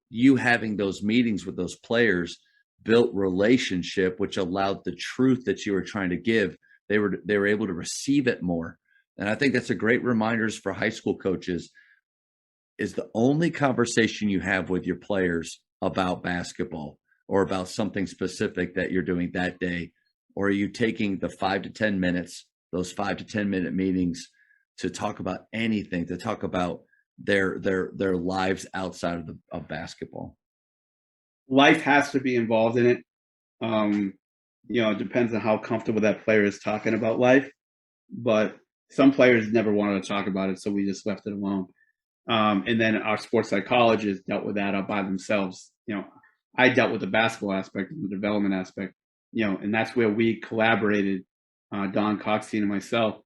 you having those meetings with those players built relationship, which allowed the truth that you were trying to give. They were able to receive it more. And I think that's a great reminders for high school coaches is the only conversation you have with your players about basketball or about something specific that you're doing that day? Or are you taking the 5 to 10 minutes, those 5 to 10 minute meetings to talk about anything, to talk about their lives outside of basketball? Life has to be involved in it. Um, it depends on how comfortable that player is talking about life. But some players never wanted to talk about it, so we just left it alone. And then our sports psychologists dealt with that by themselves. I dealt with the basketball aspect and the development aspect, and that's where we collaborated, Don Coxine and myself.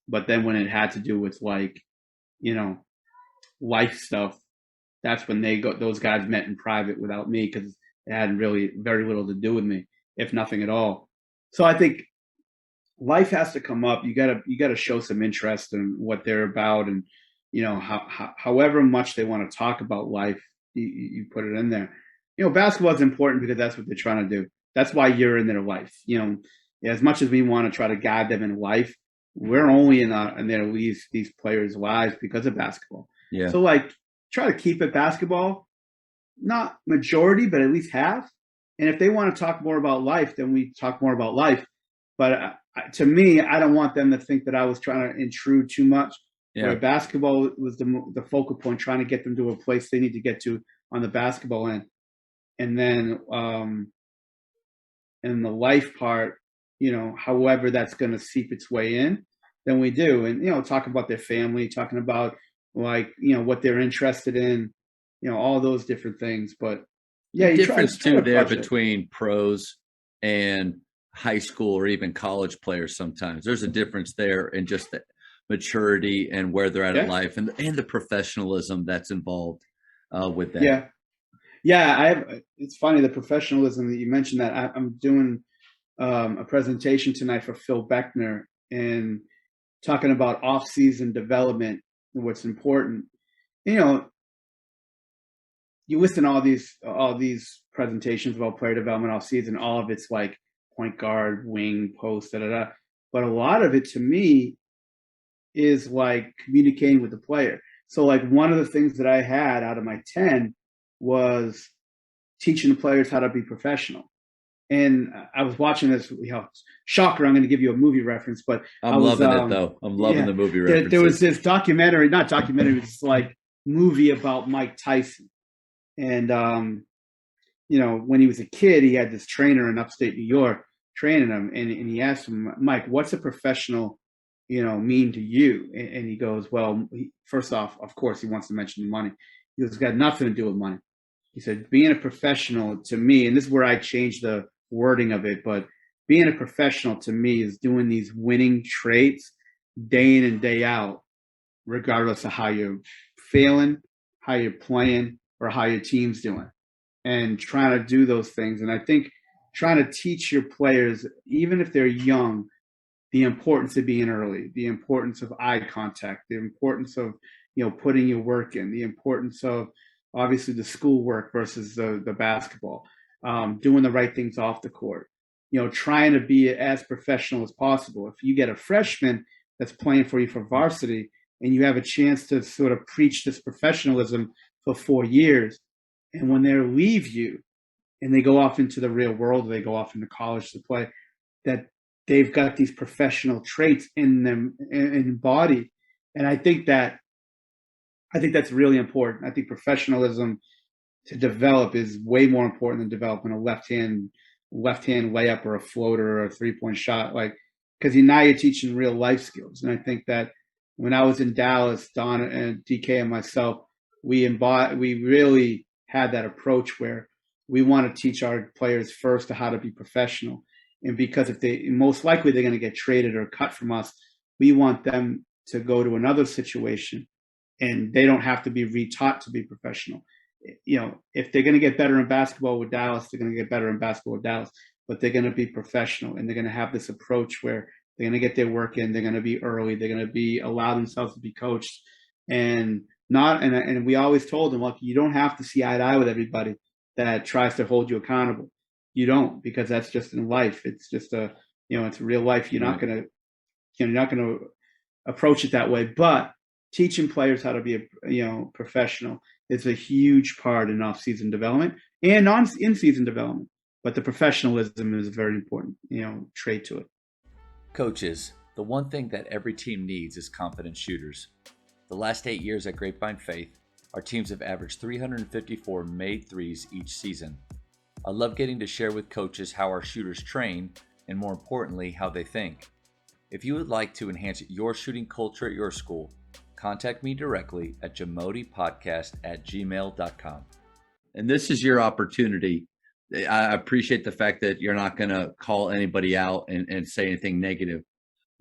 But then when it had to do with you know, life stuff, that's when those guys met in private without me because it had really very little to do with me, if nothing at all. So I think life has to come up. You gotta show some interest in what they're about, and however much they want to talk about life, you put it in there. Basketball is important because that's what they're trying to do. That's why you're in their life. As much as we want to try to guide them in life, we're only in these players' lives because of basketball. Yeah. So try to keep it basketball, not majority, but at least half. And if they want to talk more about life, then we talk more about life. But to me, I don't want them to think that I was trying to intrude too much. Yeah. Where basketball was the focal point, trying to get them to a place they need to get to on the basketball end, and then in the life part, however that's going to seep its way in, then we do, and talk about their family, talking about what they're interested in, all those different things. But yeah, The you try difference too to there approach it. between pros and high school or even college players sometimes. There's a difference there in just the maturity and where they're at in Yeah, life and the professionalism that's involved with that. yeah, yeah. It's funny, the professionalism that you mentioned. That I'm doing a presentation tonight for Phil Beckner and talking about off-season development and what's important. You know, you listen to all these presentations about player development off season. All of it's like point guard, wing, post, da da da. But a lot of it, to me, is like communicating with the player. So one of the things that I had out of my 10 was teaching the players how to be professional. And I was watching this, shocker, I'm going to give you a movie reference, but I'm loving it though. I'm loving yeah, the movie there was references. this documentary, not documentary, it's movie about Mike Tyson. And, when he was a kid, he had this trainer in upstate New York training him. And he asked him, Mike, what's a professional, mean to you? And he goes, well, first off, of course, he wants to mention money. He goes, it's got nothing to do with money. He said, being a professional to me, and this is where I changed the wording of it, but being a professional to me is doing these winning traits day in and day out, regardless of how you're feeling, how you're playing, or how your team's doing, and trying to do those things. And I think trying to teach your players, even if they're young, the importance of being early, the importance of eye contact, the importance of putting your work in, the importance of obviously the schoolwork versus the basketball, doing the right things off the court, trying to be as professional as possible. If you get a freshman that's playing for you for varsity and you have a chance to sort of preach this professionalism for 4 years, and when they leave you and they go off into the real world, they go off into college to play, that they've got these professional traits in them in body. And I think that's really important. I think professionalism to develop is way more important than developing a left-hand layup or a floater or a three-point shot, because now you're teaching real life skills. And I think that when I was in Dallas, Don and DK and myself, we really had that approach where we want to teach our players first how to be professional. And because if most likely they're going to get traded or cut from us, we want them to go to another situation and they don't have to be retaught to be professional. If they're going to get better in basketball with Dallas, they're going to get better in basketball with Dallas, but they're going to be professional and they're going to have this approach where they're going to get their work in. They're going to be early. They're going to allow themselves to be coached, and Not, and we always told them, look, you don't have to see eye to eye with everybody that tries to hold you accountable. You don't, because that's just in life. It's just it's real life. You're not Right. gonna, you're not gonna approach it that way. But teaching players how to be a professional is a huge part in off-season development and on in-season development. But the professionalism is a very important trait to it. Coaches, the one thing that every team needs is confident shooters. The last 8 years at Grapevine Faith, our teams have averaged 354 made threes each season. I love getting to share with coaches how our shooters train and, more importantly, how they think. If you would like to enhance your shooting culture at your school, contact me directly at jamodipodcast@gmail.com. And this is your opportunity. I appreciate the fact that you're not going to call anybody out and say anything negative.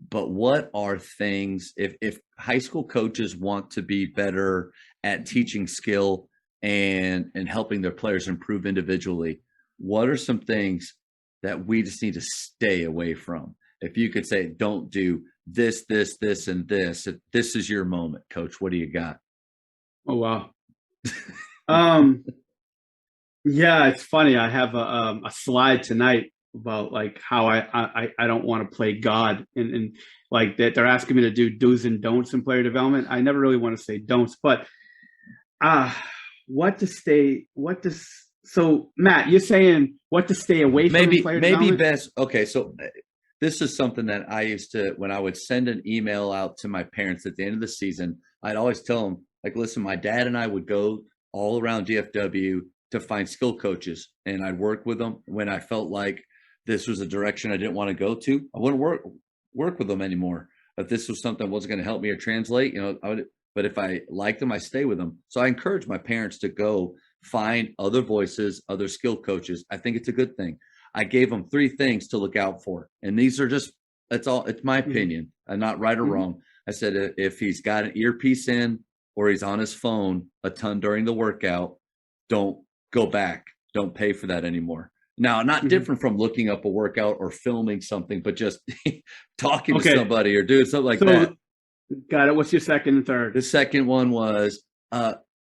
But what are things, if high school coaches want to be better at teaching skill and helping their players improve individually, what are some things that we just need to stay away from? If you could say, don't do this, this, this, and this, if this is your moment, Coach, what do you got? Oh, wow. Yeah, it's funny. I have a slide tonight about like how I don't want to play God, and like that they're asking me to do do's and don'ts in player development. I never really want to say don'ts, but so Matt, you're saying what to stay away from in player development? Best. Okay, so this is something that I used to, when I would send an email out to my parents at the end of the season, I'd always tell them, like, listen, my dad and I would go all around DFW to find skill coaches, and I'd work with them. When I felt like this was a direction I didn't want to go to, I wouldn't work with them anymore. If this was something that wasn't going to help me or translate, I would. But if I liked them, I stay with them. So I encourage my parents to go find other voices, other skill coaches. I think it's a good thing. I gave them 3 things to look out for, and these are just, it's my opinion, and not right or wrong. I said, if he's got an earpiece in or he's on his phone a ton during the workout, don't go back. Don't pay for that anymore. Now, not different from looking up a workout or filming something, but just talking to somebody or doing something like that. Got it. What's your second and third? The second one was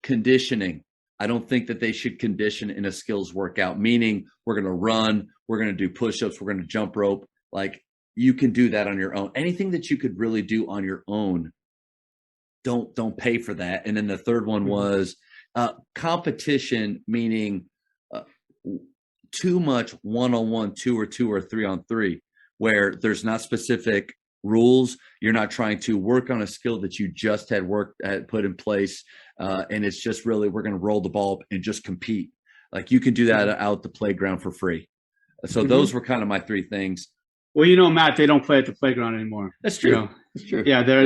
conditioning. I don't think that they should condition in a skills workout, meaning we're going to run, we're going to do push-ups, we're going to jump rope. Like, you can do that on your own. Anything that you could really do on your own, don't pay for that. And then the third one was competition, meaning too much one-on-one, 2 or 2 or 3-on-3, where there's not specific rules. You're not trying to work on a skill that you just had put in place. And it's just really, we're going to roll the ball and just compete. Like, you can do that out the playground for free. So those were kind of my 3 things. Well, Matt, they don't play at the playground anymore. That's true. That's true. Yeah, they're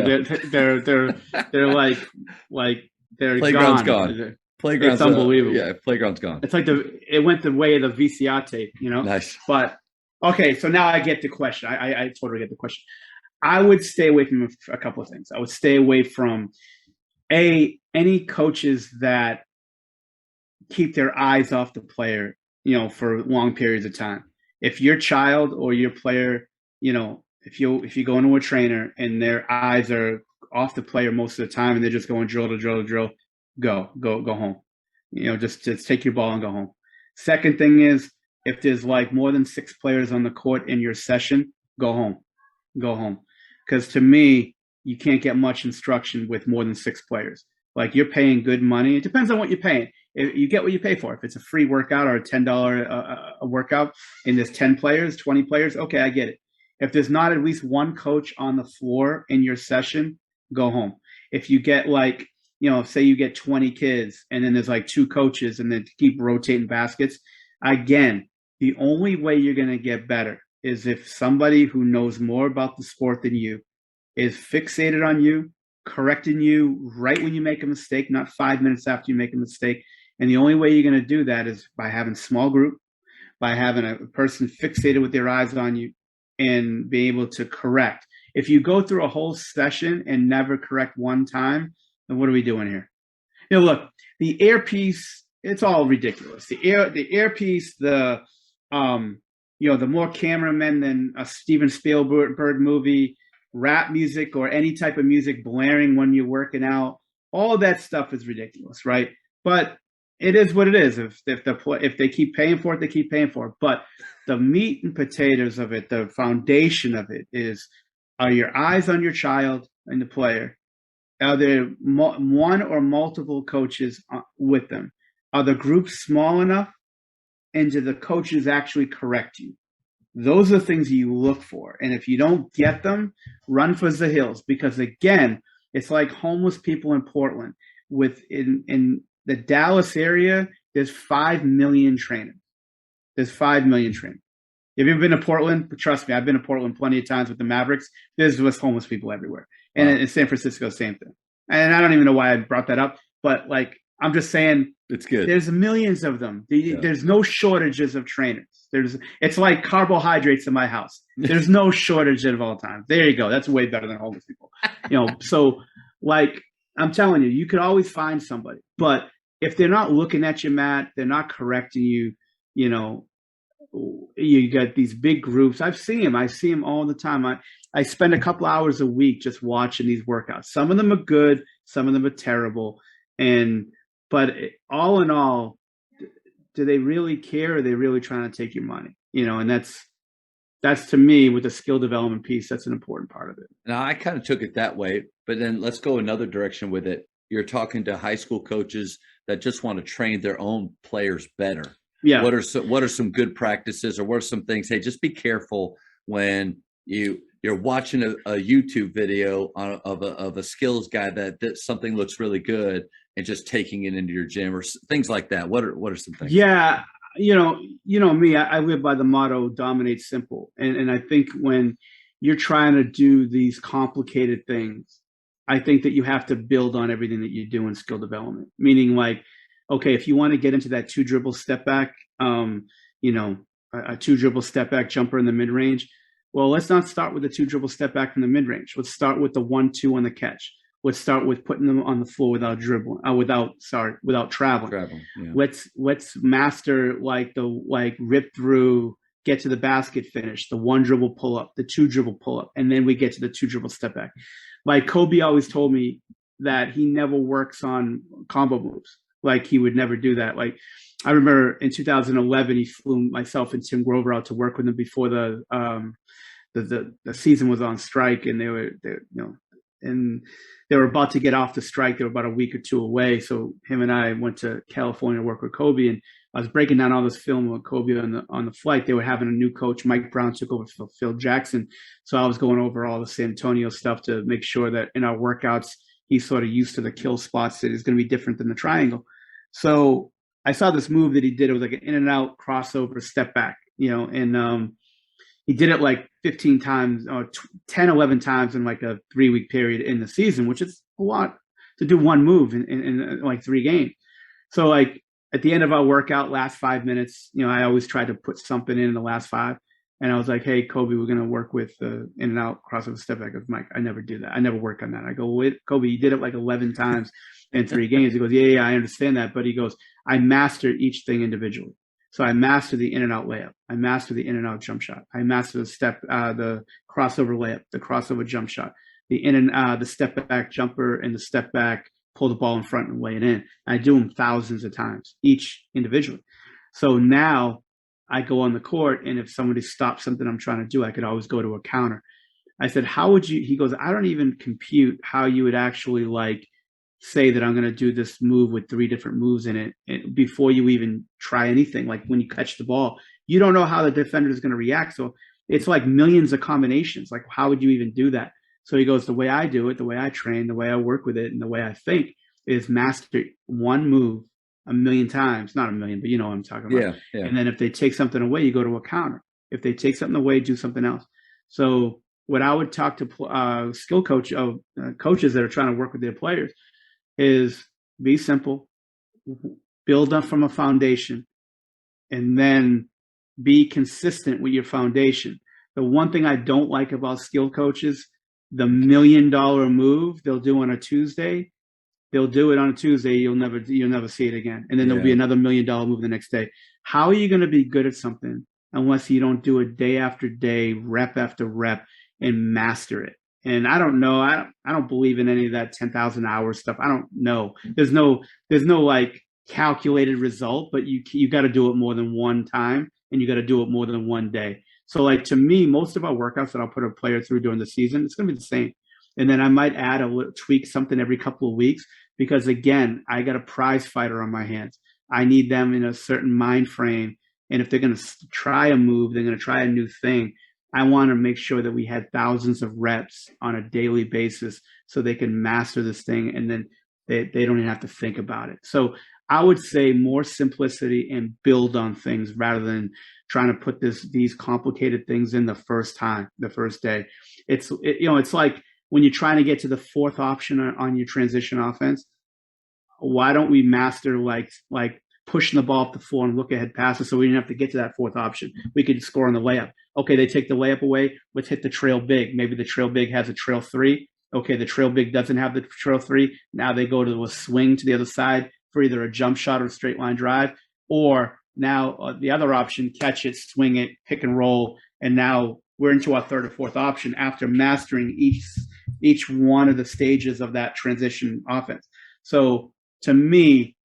like they're playground's gone. Playground's it's unbelievable. Yeah, playground's gone. It's like it went the way of the VCR tape, Nice. But okay, so now I get the question. I totally get the question. I would stay away from a couple of things. I would stay away from any coaches that keep their eyes off the player, for long periods of time. If your child or your player, if you go into a trainer and their eyes are off the player most of the time and they're just going drill to drill to drill, go home. Just take your ball and go home. Second thing is, if there's like more than 6 players on the court in your session, go home. Because to me, you can't get much instruction with more than 6 players. Like, you're paying good money. It depends on what you're paying. You get what you pay for. If it's a free workout or a $10 a workout and there's 10 players, 20 players, okay, I get it. If there's not at least one coach on the floor in your session, go home. If you get like, say you get 20 kids and then there's like 2 coaches and then keep rotating baskets, again, the only way you're going to get better is if somebody who knows more about the sport than you is fixated on you, correcting you right when you make a mistake, not 5 minutes after you make a mistake. And the only way you're going to do that is by having a small group, by having a person fixated with their eyes on you and be able to correct. If you go through a whole session and never correct one time, then what are we doing here? Look, the earpiece, it's all ridiculous. The earpiece, the more cameramen than a Steven Spielberg movie, rap music or any type of music blaring when you're working out, all of that stuff is ridiculous, right? But it is what it is. If they keep paying for it, they keep paying for it. But the meat and potatoes of it, the foundation of it is: are your eyes on your child and the player? Are there one or multiple coaches with them? Are the groups small enough? And do the coaches actually correct you? Those are the things you look for. And if you don't get them, run for the hills. Because again, it's like homeless people in Portland. In the Dallas area, there's 5 million trainers. There's 5 million trainers. Have you ever been to Portland? Trust me, I've been to Portland plenty of times with the Mavericks. There's just homeless people everywhere. And in San Francisco, same thing. And I don't even know why I brought that up, but like, I'm just saying, it's good. There's millions of them. There's no shortages of trainers. It's like carbohydrates in my house. There's no shortage of all time. There you go. That's way better than homeless people. So like, I'm telling you, you could always find somebody. But if they're not looking at you, Matt, they're not correcting you, you got these big groups. I see them all the time. I spend a couple hours a week just watching these workouts. Some of them are good, some of them are terrible. But all in all, do they really care? Or are they really trying to take your money? And that's to me, with the skill development piece, that's an important part of it. Now, I kind of took it that way, but then let's go another direction with it. You're talking to high school coaches that just want to train their own players better. Yeah. What are some good practices, or what are some things? Hey, just be careful when you're watching a YouTube video of a skills guy that something looks really good, and just taking it into your gym or things like that. What are some things? Yeah. Me, I live by the motto, dominate simple. And I think when you're trying to do these complicated things, I think that you have to build on everything that you do in skill development, meaning like, okay, if you want to get into that 2-dribble step back, a 2-dribble step back jumper in the mid range. Well, let's not start with the 2-dribble step back from the mid range. Let's start with the 1-2 on the catch. Let's start with putting them on the floor without dribbling, without traveling. Yeah. Let's master rip through, get to the basket finish, the 1-dribble pull up, the 2-dribble pull up, and then we get to the 2-dribble step back. Like Kobe always told me that he never works on combo moves. Like he would never do that. Like I remember in 2011, he flew myself and Tim Grover out to work with him before the season was on strike, and they were about to get off the strike. They were about a week or two away. So him and I went to California to work with Kobe, and I was breaking down all this film with Kobe on the flight. They were having a new coach. Mike Brown took over for Phil Jackson. So I was going over all the San Antonio stuff to make sure that in our workouts, he's sort of used to the kill spots that is going to be different than the triangle. So I saw this move that he did. It was like an in and out crossover step back, and he did it like 15 times or 10, 11 times in like a 3-week period in the season, which is a lot to do one move in like 3 games. So like at the end of our workout, last 5 minutes, I always try to put something in the last 5. And I was like, hey, Kobe, we're going to work with the in and out crossover step back. Mike, I never do that. I never work on that. I go, wait, Kobe, you did it like 11 times in 3 games. He goes, yeah, I understand that. But he goes, I master each thing individually. So I master the in and out layup. I master the in and out jump shot. I master the crossover layup, the crossover jump shot, the step back jumper, and the step back, pull the ball in front and lay it in. I do them thousands of times, each individually. So now I go on the court, and if somebody stops something I'm trying to do, I could always go to a counter. I said, how would you, he goes, I don't even compute how you would actually like say that I'm going to do this move with 3 different moves in it before you even try anything. Like when you catch the ball, you don't know how the defender is going to react. So it's like millions of combinations. Like, how would you even do that? So he goes, the way I do it, the way I train, the way I work with it, and the way I think is master one move 1,000,000 times, not 1,000,000, but you know what I'm talking about. Yeah. And then if they take something away, you go to a counter. If they take something away, do something else. So what I would talk to skill coaches that are trying to work with their players is be simple, build up from a foundation, and then be consistent with your foundation. The one thing I don't like about skill coaches, the $1 million move they'll do on a Tuesday, they'll do it on a Tuesday. You'll never see it again. And then there'll be another $1 million move the next day. How are you going to be good at something unless you don't do it day after day, rep after rep, and master it? And I don't know. I don't believe in any of that 10,000 hours stuff. I don't know. There's no like calculated result, but you got to do it more than one time, and you got to do it more than one day. So like to me, most of our workouts that I'll put a player through during the season, it's going to be the same. And then I might add a little tweak something every couple of weeks because again, I got a prize fighter on my hands. I need them in a certain mind frame. And if they're going to try a move, they're going to try a new thing. I want to make sure that we had thousands of reps on a daily basis so they can master this thing and then they don't even have to think about it. So I would say more simplicity and build on things rather than trying to put these complicated things in the first day. It's like when you're trying to get to the fourth option on your transition offense, why don't we master like pushing the ball up the floor and look ahead passes so we didn't have to get to that fourth option. We could score on the layup. Okay, they take the layup away. Let's hit the trail big. Maybe the trail big has a trail three. Okay, the trail big doesn't have the trail three. Now they go to a swing to the other side for either a jump shot or a straight line drive. Or now the other option, catch it, swing it, pick and roll. And now we're into our third or fourth option after mastering each one of the stages of that transition offense. So to me,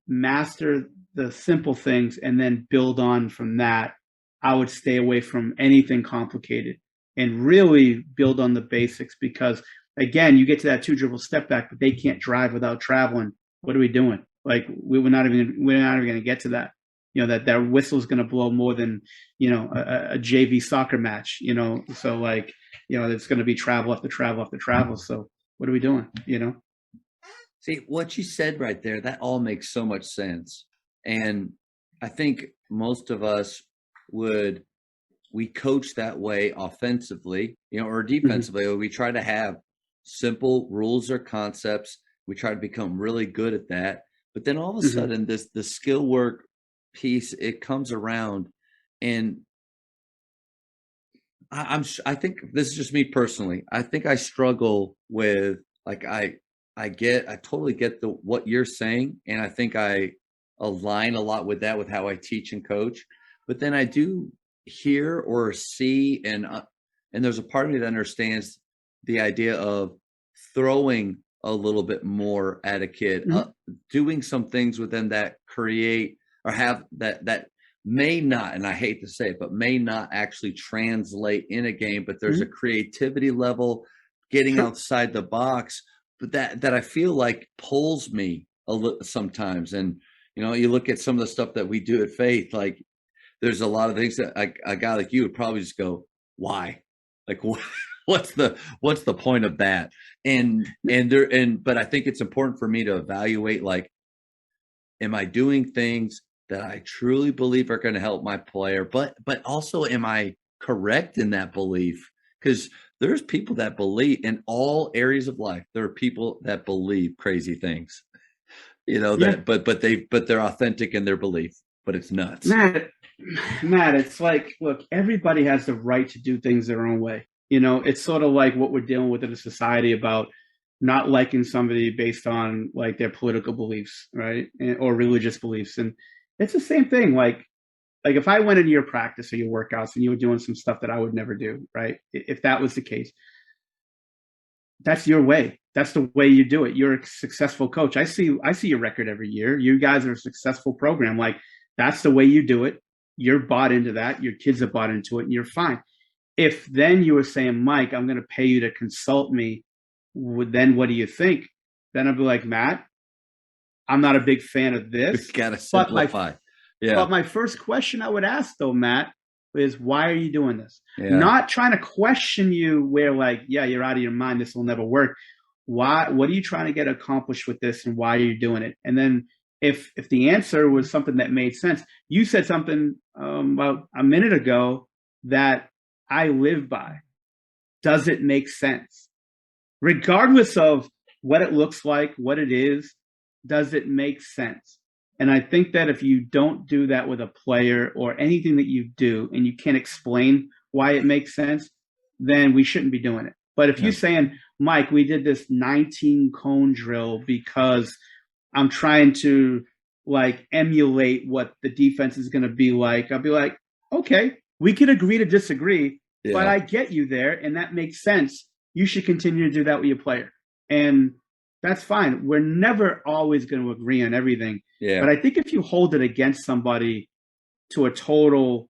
master the simple things and then build on from that. I would stay away from anything complicated and really build on the basics because again, you get to that 2 dribble step back, but they can't drive without traveling. What are we doing? Like we're not even going to get to that. That whistle is going to blow more than a JV soccer match. So like it's going to be travel after travel after travel. So what are we doing? See, what you said right there, that all makes so much sense. And I think most of us we coach that way offensively, or defensively. Mm-hmm. We try to have simple rules or concepts. We try to become really good at that. But then all of a sudden, the skill work piece, it comes around. And I think this is just me personally. I think I struggle with like I totally get what you're saying, and I think I align a lot with that with how I teach and coach. But then I do hear or see, and there's a part of me that understands the idea of throwing a little bit more at a kid, doing some things with them that create or have that may not, and I hate to say it, but may not actually translate in a game. But there's a creativity level, getting outside the box. But that I feel like pulls me a little sometimes. And, you look at some of the stuff that we do at Faith, like there's a lot of things that a guy like you would probably just go, why? Like, what's the point of that? But I think it's important for me to evaluate, like, am I doing things that I truly believe are going to help my player? But also, am I correct in that belief? Because there's people that believe in all areas of life. There are people that believe crazy things, but they're authentic in their belief, but it's nuts. Matt, it's like, look, everybody has the right to do things their own way. It's sort of like what we're dealing with in a society about not liking somebody based on like their political beliefs, right? Or religious beliefs. And it's the same thing. Like if I went into your practice or your workouts and you were doing some stuff that I would never do, right? If that was the case, that's your way. That's the way you do it. You're a successful coach. I see your record every year. You guys are a successful program. Like that's the way you do it. You're bought into that. Your kids are bought into it and you're fine. If then you were saying, Mike, I'm going to pay you to consult me, then what do you think? Then I'd be like, Matt, I'm not a big fan of this. You got to simplify. But my first question I would ask though, Matt, is why are you doing this? Yeah. Not trying to question you where like, yeah, you're out of your mind. This will never work. Why? What are you trying to get accomplished with this and why are you doing it? And then if the answer was something that made sense, you said something about a minute ago that I live by. Does it make sense? Regardless of what it looks like, what it is, does it make sense? And I think that if you don't do that with a player or anything that you do and you can't explain why it makes sense, then we shouldn't be doing it. But if you're saying, Mike, we did this 19 cone drill because I'm trying to like emulate what the defense is going to be like, I'll be like, okay, we could agree to disagree, but I get you there and that makes sense. you should continue to do that with your player. And that's fine. We're never always going to agree on everything. Yeah. But I think if you hold it against somebody to a total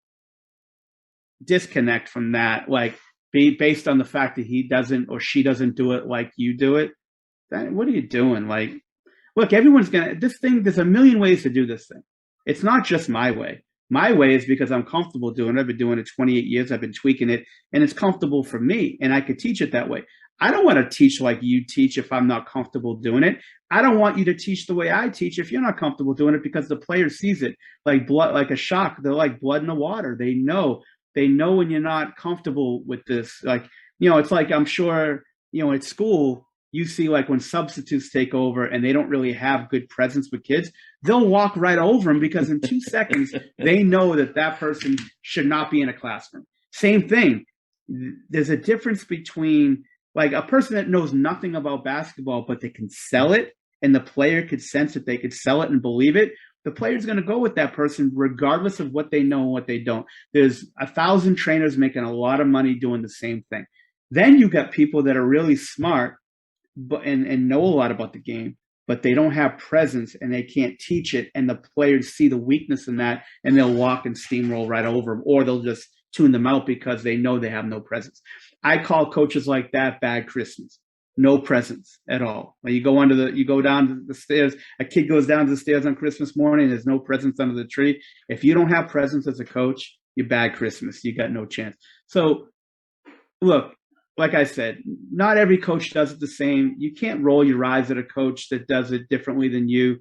disconnect from that, like based on the fact that he doesn't or she doesn't do it like you do it, then what are you doing? Like, look, everyone's there's a million ways to do this thing. It's not just my way. My way is because I'm comfortable doing it. I've been doing it 28 years. I've been tweaking it, and it's comfortable for me, and I could teach it that way. I don't want to teach like you teach if I'm not comfortable doing it. I don't want you to teach the way I teach if you're not comfortable doing it, because the player sees it like blood, like a shock. They're like blood in the water. They know when you're not comfortable with this. Like, it's like, I'm sure, at school, you see like when substitutes take over and they don't really have good presence with kids, they'll walk right over them because in 2 seconds, they know that person should not be in a classroom. Same thing. There's a difference between like a person that knows nothing about basketball, but they can sell it, and the player could sense that they could sell it and believe it. The player's going to go with that person regardless of what they know and what they don't. There's 1,000 trainers making a lot of money doing the same thing. Then you got people that are really smart and know a lot about the game, but they don't have presence and they can't teach it. And the players see the weakness in that, and they'll walk and steamroll right over them, or they'll just tune them out because they know they have no presence. I call coaches like that bad Christmas. No presence at all. When you go down the stairs, a kid goes down the stairs on Christmas morning, there's no presence under the tree. If you don't have presence as a coach, you're bad Christmas. You got no chance. So look, like I said, not every coach does it the same. You can't roll your eyes at a coach that does it differently than you.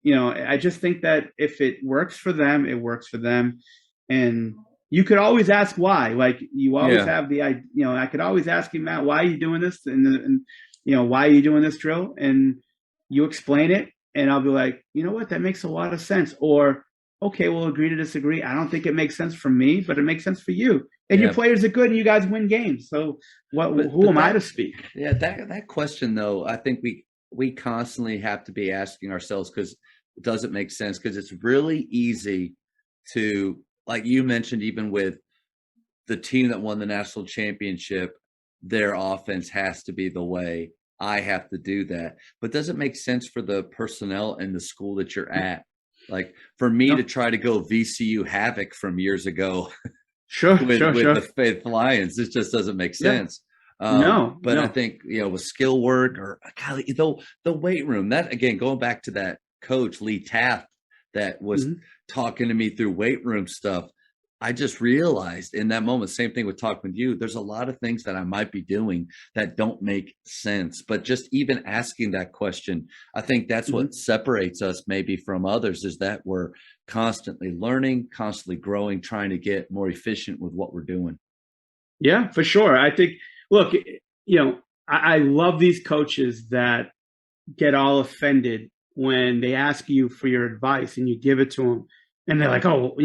I just think that if it works for them, it works for them. And you could always ask why. Like, you always have the, I could always ask you, Matt, why are you doing this? And why are you doing this drill? And you explain it, and I'll be like, you know what, that makes a lot of sense. Or, okay, we'll agree to disagree. I don't think it makes sense for me, but it makes sense for you. And your players are good, and you guys win games. So who am I to speak? Yeah, that question though, I think we constantly have to be asking ourselves, because it doesn't make sense. Because it's really easy to, like you mentioned, even with the team that won the national championship, their offense has to be the way. I have to do that. But does it make sense for the personnel in the school that you're at? Like, for me to try to go VCU Havoc from years ago with the Faith Lions, this just doesn't make sense. But I think, with skill work, or the weight room, that, again, going back to that coach, Lee Taft, that was talking to me through weight room stuff, I just realized in that moment, same thing with talking with you, there's a lot of things that I might be doing that don't make sense. But just even asking that question, I think that's what separates us maybe from others, is that we're constantly learning, constantly growing, trying to get more efficient with what we're doing. Yeah, for sure. I think, look, I love these coaches that get all offended when they ask you for your advice and you give it to them, and they're like, oh,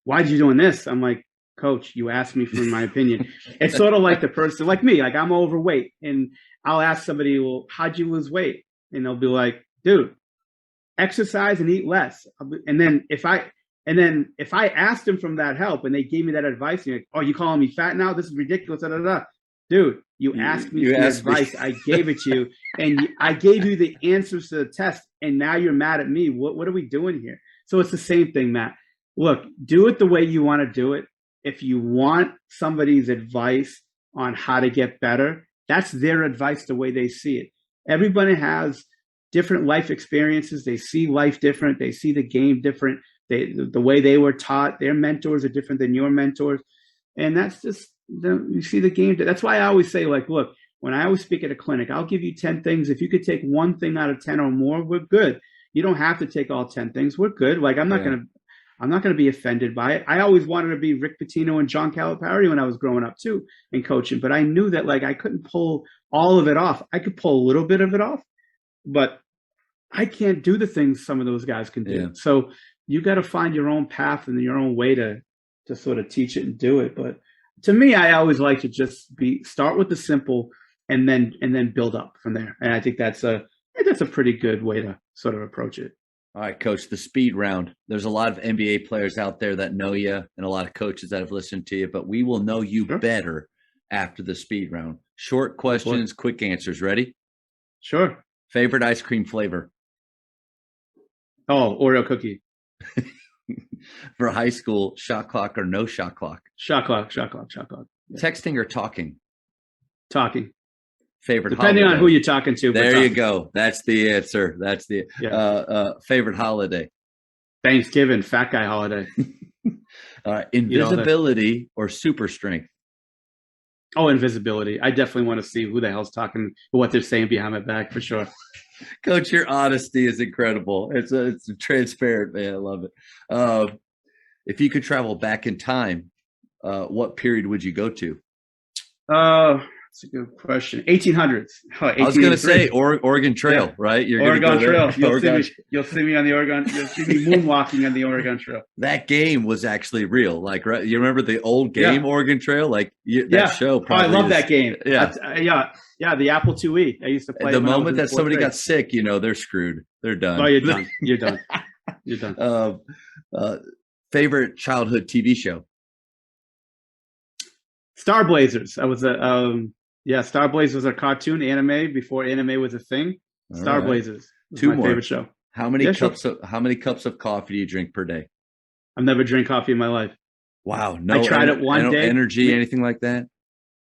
why did you doing this? I'm like, coach, you asked me for my opinion. It's sort of like the person like me, like I'm overweight, and I'll ask somebody, well, how'd you lose weight? And they'll be like, dude, exercise and eat less. And then if I asked them from that help and they gave me that advice, and like, oh, you calling me fat now? This is ridiculous. Da, da, da. Dude, you asked me for advice. I gave it to you, and I gave you the answers to the test, and now you're mad at me. What are we doing here? So it's the same thing, Matt. Look, do it the way you want to do it. If you want somebody's advice on how to get better, that's their advice, the way they see it. Everybody has different life experiences. They see life different. They see the game different. The way they were taught, their mentors are different than your mentors. And that's just, you see the game. That's why I always say, like, look, when I always speak at a clinic, I'll give you 10 things. If you could take one thing out of 10 or more, we're good. You don't have to take all 10 things. We're good. Like, I'm not going to be offended by it. I always wanted to be Rick Pitino and John Calipari when I was growing up too and coaching, but I knew that, like, I couldn't pull all of it off. I could pull a little bit of it off, but I can't do the things some of those guys can do. Yeah. So you got to find your own path and your own way to sort of teach it and do it. But to me, I always like to just start with the simple and then build up from there. And I think that's a pretty good way to sort of approach it. All right, Coach, the speed round. There's a lot of NBA players out there that know you and a lot of coaches that have listened to you, but we will know you better after the speed round. Short questions, quick answers. Ready? Sure. Favorite ice cream flavor? Oh, Oreo cookie. For high school, shot clock or no shot clock? Shot clock, shot clock, shot clock. Yeah. Texting or talking? Talking. Favorite Depending holiday? on who you're talking to. There you go. That's the answer. That's the favorite holiday. Thanksgiving, fat guy holiday. All right. Invisibility or super strength? Oh, invisibility. I definitely want to see who the hell's talking, what they're saying behind my back, for sure. Coach, your honesty is incredible. It's transparent, man. I love it. If you could travel back in time, what period would you go to? That's a good question. 1800s. I was going to say Oregon Trail, right? You're Oregon Trail. You'll see me on the Oregon. You'll see me moonwalking on the Oregon Trail. That game was actually real. Like, right? You remember the old game, Oregon Trail? Like that show. Probably I love that game. Yeah, The Apple IIe. I used to play. The moment that somebody got sick, they're screwed. They're done. Oh, you're done. You're done. You're done. Favorite childhood TV show? Star Blazers. I was Star Blazers was a cartoon anime before anime was a thing. Star Blazers. Two more. Favorite show. How many cups of coffee do you drink per day? I've never drank coffee in my life. Wow. No, I tried it one day. Energy, anything like that?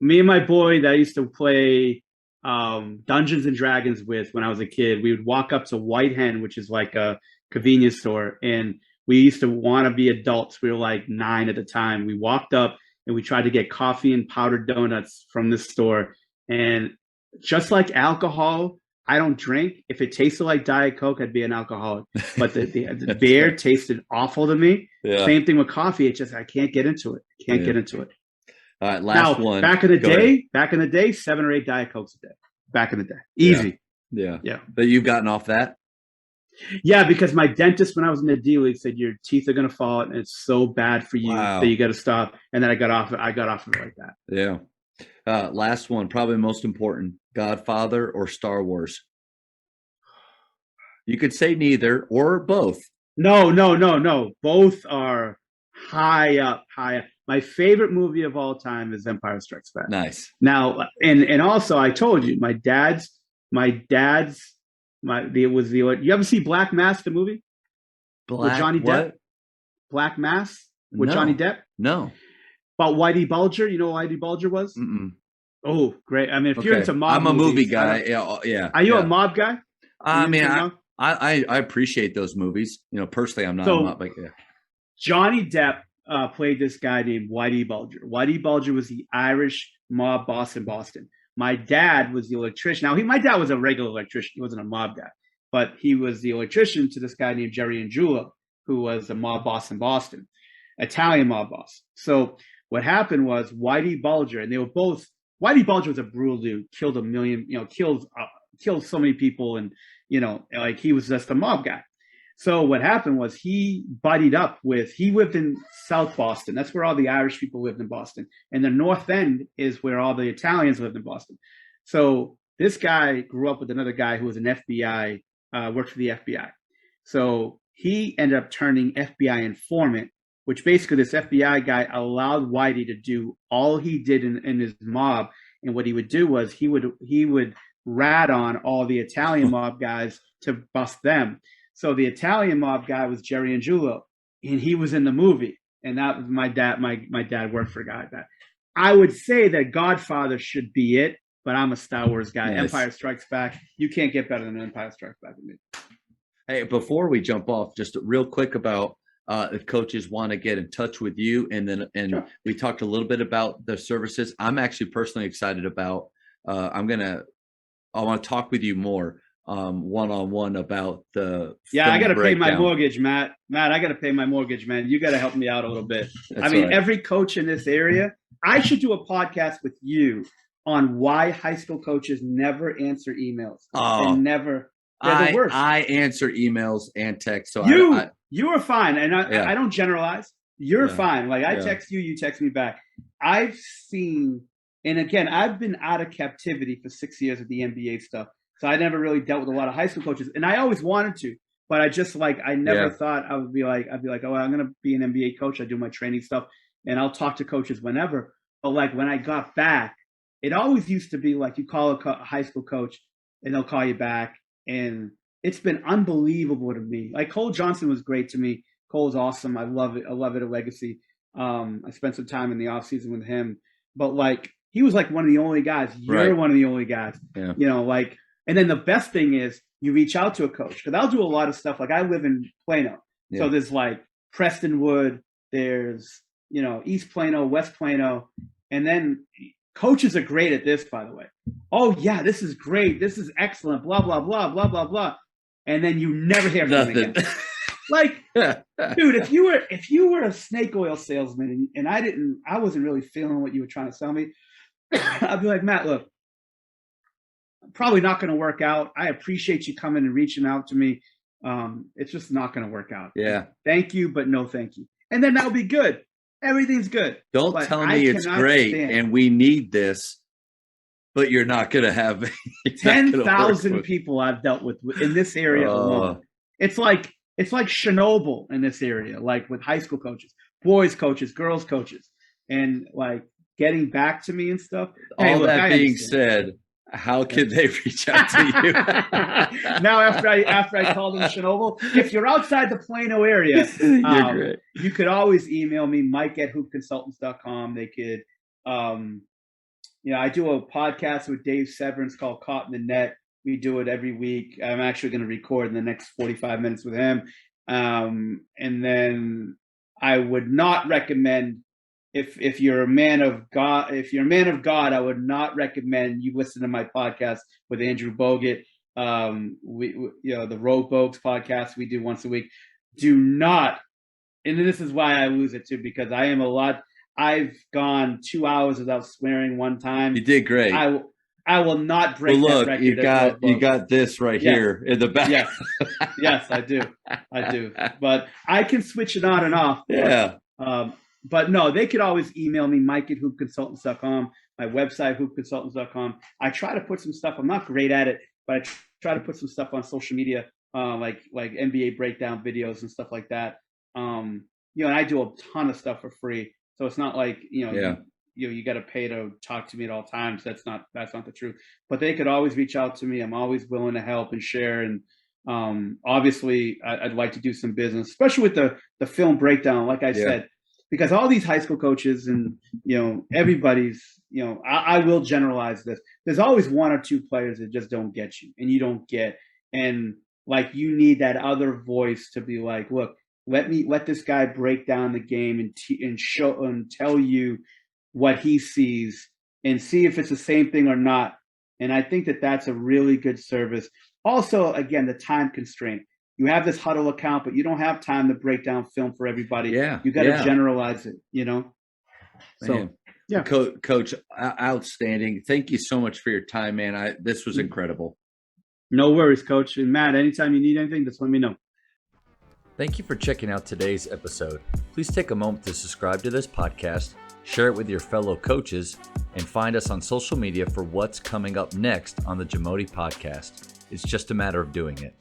Me and my boy that I used to play Dungeons and Dragons with when I was a kid, we would walk up to White Hen, which is like a convenience store, and we used to want to be adults. We were like 9 at the time. We walked up and we tried to get coffee and powdered donuts from this store. And just like alcohol, I don't drink. If it tasted like Diet Coke, I'd be an alcoholic. But the beer tasted awful to me. Yeah. Same thing with coffee. It's just I can't get into it. Get into it. All right, last one. Back in the day, 7 or 8 Diet Cokes a day. Back in the day. Easy. Yeah. But you've gotten off that? Yeah, because my dentist, when I was in the D League, said your teeth are gonna fall, and it's so bad for you that you got to stop. And then I got off of it like that. Yeah. Last one, probably most important: Godfather or Star Wars? You could say neither or both. No. Both are high up. My favorite movie of all time is Empire Strikes Back. Nice. Now, and also, I told you, my dad's. You ever see Black Mass, the movie? With Johnny Depp? Black Mass with Johnny Depp? No. About Whitey Bulger. You know what Whitey Bulger was? Mm-mm. Oh, great. I mean, if you're into mob I'm a movies, movie guy. Yeah. Are you a mob guy? I mean, I appreciate those movies. Personally, I'm not a mob. Like, Johnny Depp played this guy named Whitey Bulger. Whitey Bulger was the Irish mob boss in Boston. My dad was the electrician. Now, my dad was a regular electrician. He wasn't a mob guy, but he was the electrician to this guy named Jerry Angiulo, who was a mob boss in Boston, Italian mob boss. So what happened was Whitey Bulger, and Whitey Bulger was a brutal dude, killed a million, killed so many people, and like he was just a mob guy. So what happened was he lived in South Boston. That's where all the Irish people lived in Boston. And the North End is where all the Italians lived in Boston. So this guy grew up with another guy who was an FBI, worked for the FBI. So he ended up turning FBI informant, which basically this FBI guy allowed Whitey to do all he did in his mob. And what he would do was he would rat on all the Italian mob guys to bust them. So the Italian mob guy was Jerry Angiulo, and he was in the movie. And that was my dad. My dad worked for a guy like that. I would say that Godfather should be it, but I'm a Star Wars guy. Nice. Empire Strikes Back. You can't get better than Empire Strikes Back with me. Hey, before we jump off, just real quick about if coaches want to get in touch with you, sure. We talked a little bit about the services. I'm actually personally excited about. I want to talk with you more. One-on-one about the I got to pay my mortgage, Matt. I got to pay my mortgage, man. You got to help me out a little bit. Every coach in this area, I should do a podcast with you on why high school coaches never answer emails. They're the worst. I answer emails and text. So you are fine. And I don't generalize. You're fine. Like I text you, you text me back. I've seen, and again, I've been out of captivity for 6 years with the NBA stuff. So I never really dealt with a lot of high school coaches, and I always wanted to, but I never thought I'd be like, oh, I'm going to be an NBA coach. I do my training stuff and I'll talk to coaches whenever. like when I got back, it always used to be like you call a high school coach and they'll call you back. And it's been unbelievable to me. Like Cole Johnson was great to me. Cole's awesome. I love it. I love it, a legacy. I spent some time in the off season with him, but like he was like one of the only guys. You're one of the only guys. Yeah. You know, like, and then the best thing is you reach out to a coach because I'll do a lot of stuff. Like I live in Plano, so there's like Prestonwood, there's East Plano, West Plano, and then coaches are great at this, by the way. Oh yeah, this is great. This is excellent. Blah blah blah blah blah blah, and then you never hear from them again. Like, dude, if you were a snake oil salesman and I wasn't really feeling what you were trying to sell me, I'd be like, Matt, look, I'm probably not going to work out. I appreciate you coming and reaching out to me. It's just not going to work out. Yeah. Thank you, but no thank you. And then that'll be good. Everything's good. Don't tell me it's great and we need this, but you're not going to have 10,000 people I've dealt with in this area alone. It's like Chernobyl in this area, like with high school coaches, boys coaches, girls coaches, and like getting back to me and stuff. All that being said, how can they reach out to you? Now, after I called them Chernobyl, if you're outside the Plano area, you could always email me, mike@hoopconsultants.com. They could, I do a podcast with Dave Severance called Caught in the Net. We do it every week. I'm actually going to record in the next 45 minutes with him. And then I would not recommend, if you're a man of God, I would not recommend you listen to my podcast with Andrew Bogut. The Rogue Bogues podcast we do once a week. Do not, and this is why I lose it too, because I've gone 2 hours without swearing one time. You did great. I will not break that record. You got this right here in the back. Yes, I do. But I can switch it on and off. Yeah. But no, they could always email me, mike@hoopconsultants.com, my website, hoopconsultants.com. I try to put some stuff. I'm not great at it, but I try to put some stuff on social media, like NBA breakdown videos and stuff like that. And I do a ton of stuff for free. So it's not like, you got to pay to talk to me at all times. That's not the truth. But they could always reach out to me. I'm always willing to help and share. And obviously, I'd like to do some business, especially with the film breakdown. Like I said, because all these high school coaches and everybody's I will generalize this. There's always one or two players that just don't get you, and you don't get. And like you need that other voice to be like, look, let this guy break down the game and show and tell you what he sees and see if it's the same thing or not. And I think that that's a really good service. Also, again, the time constraint. You have this Huddle account, but you don't have time to break down film for everybody. You got to generalize it, So, yeah. Coach, outstanding. Thank you so much for your time, man. This was incredible. No worries, Coach. And Matt, anytime you need anything, just let me know. Thank you for checking out today's episode. Please take a moment to subscribe to this podcast, share it with your fellow coaches, and find us on social media for what's coming up next on the Jamodi podcast. It's just a matter of doing it.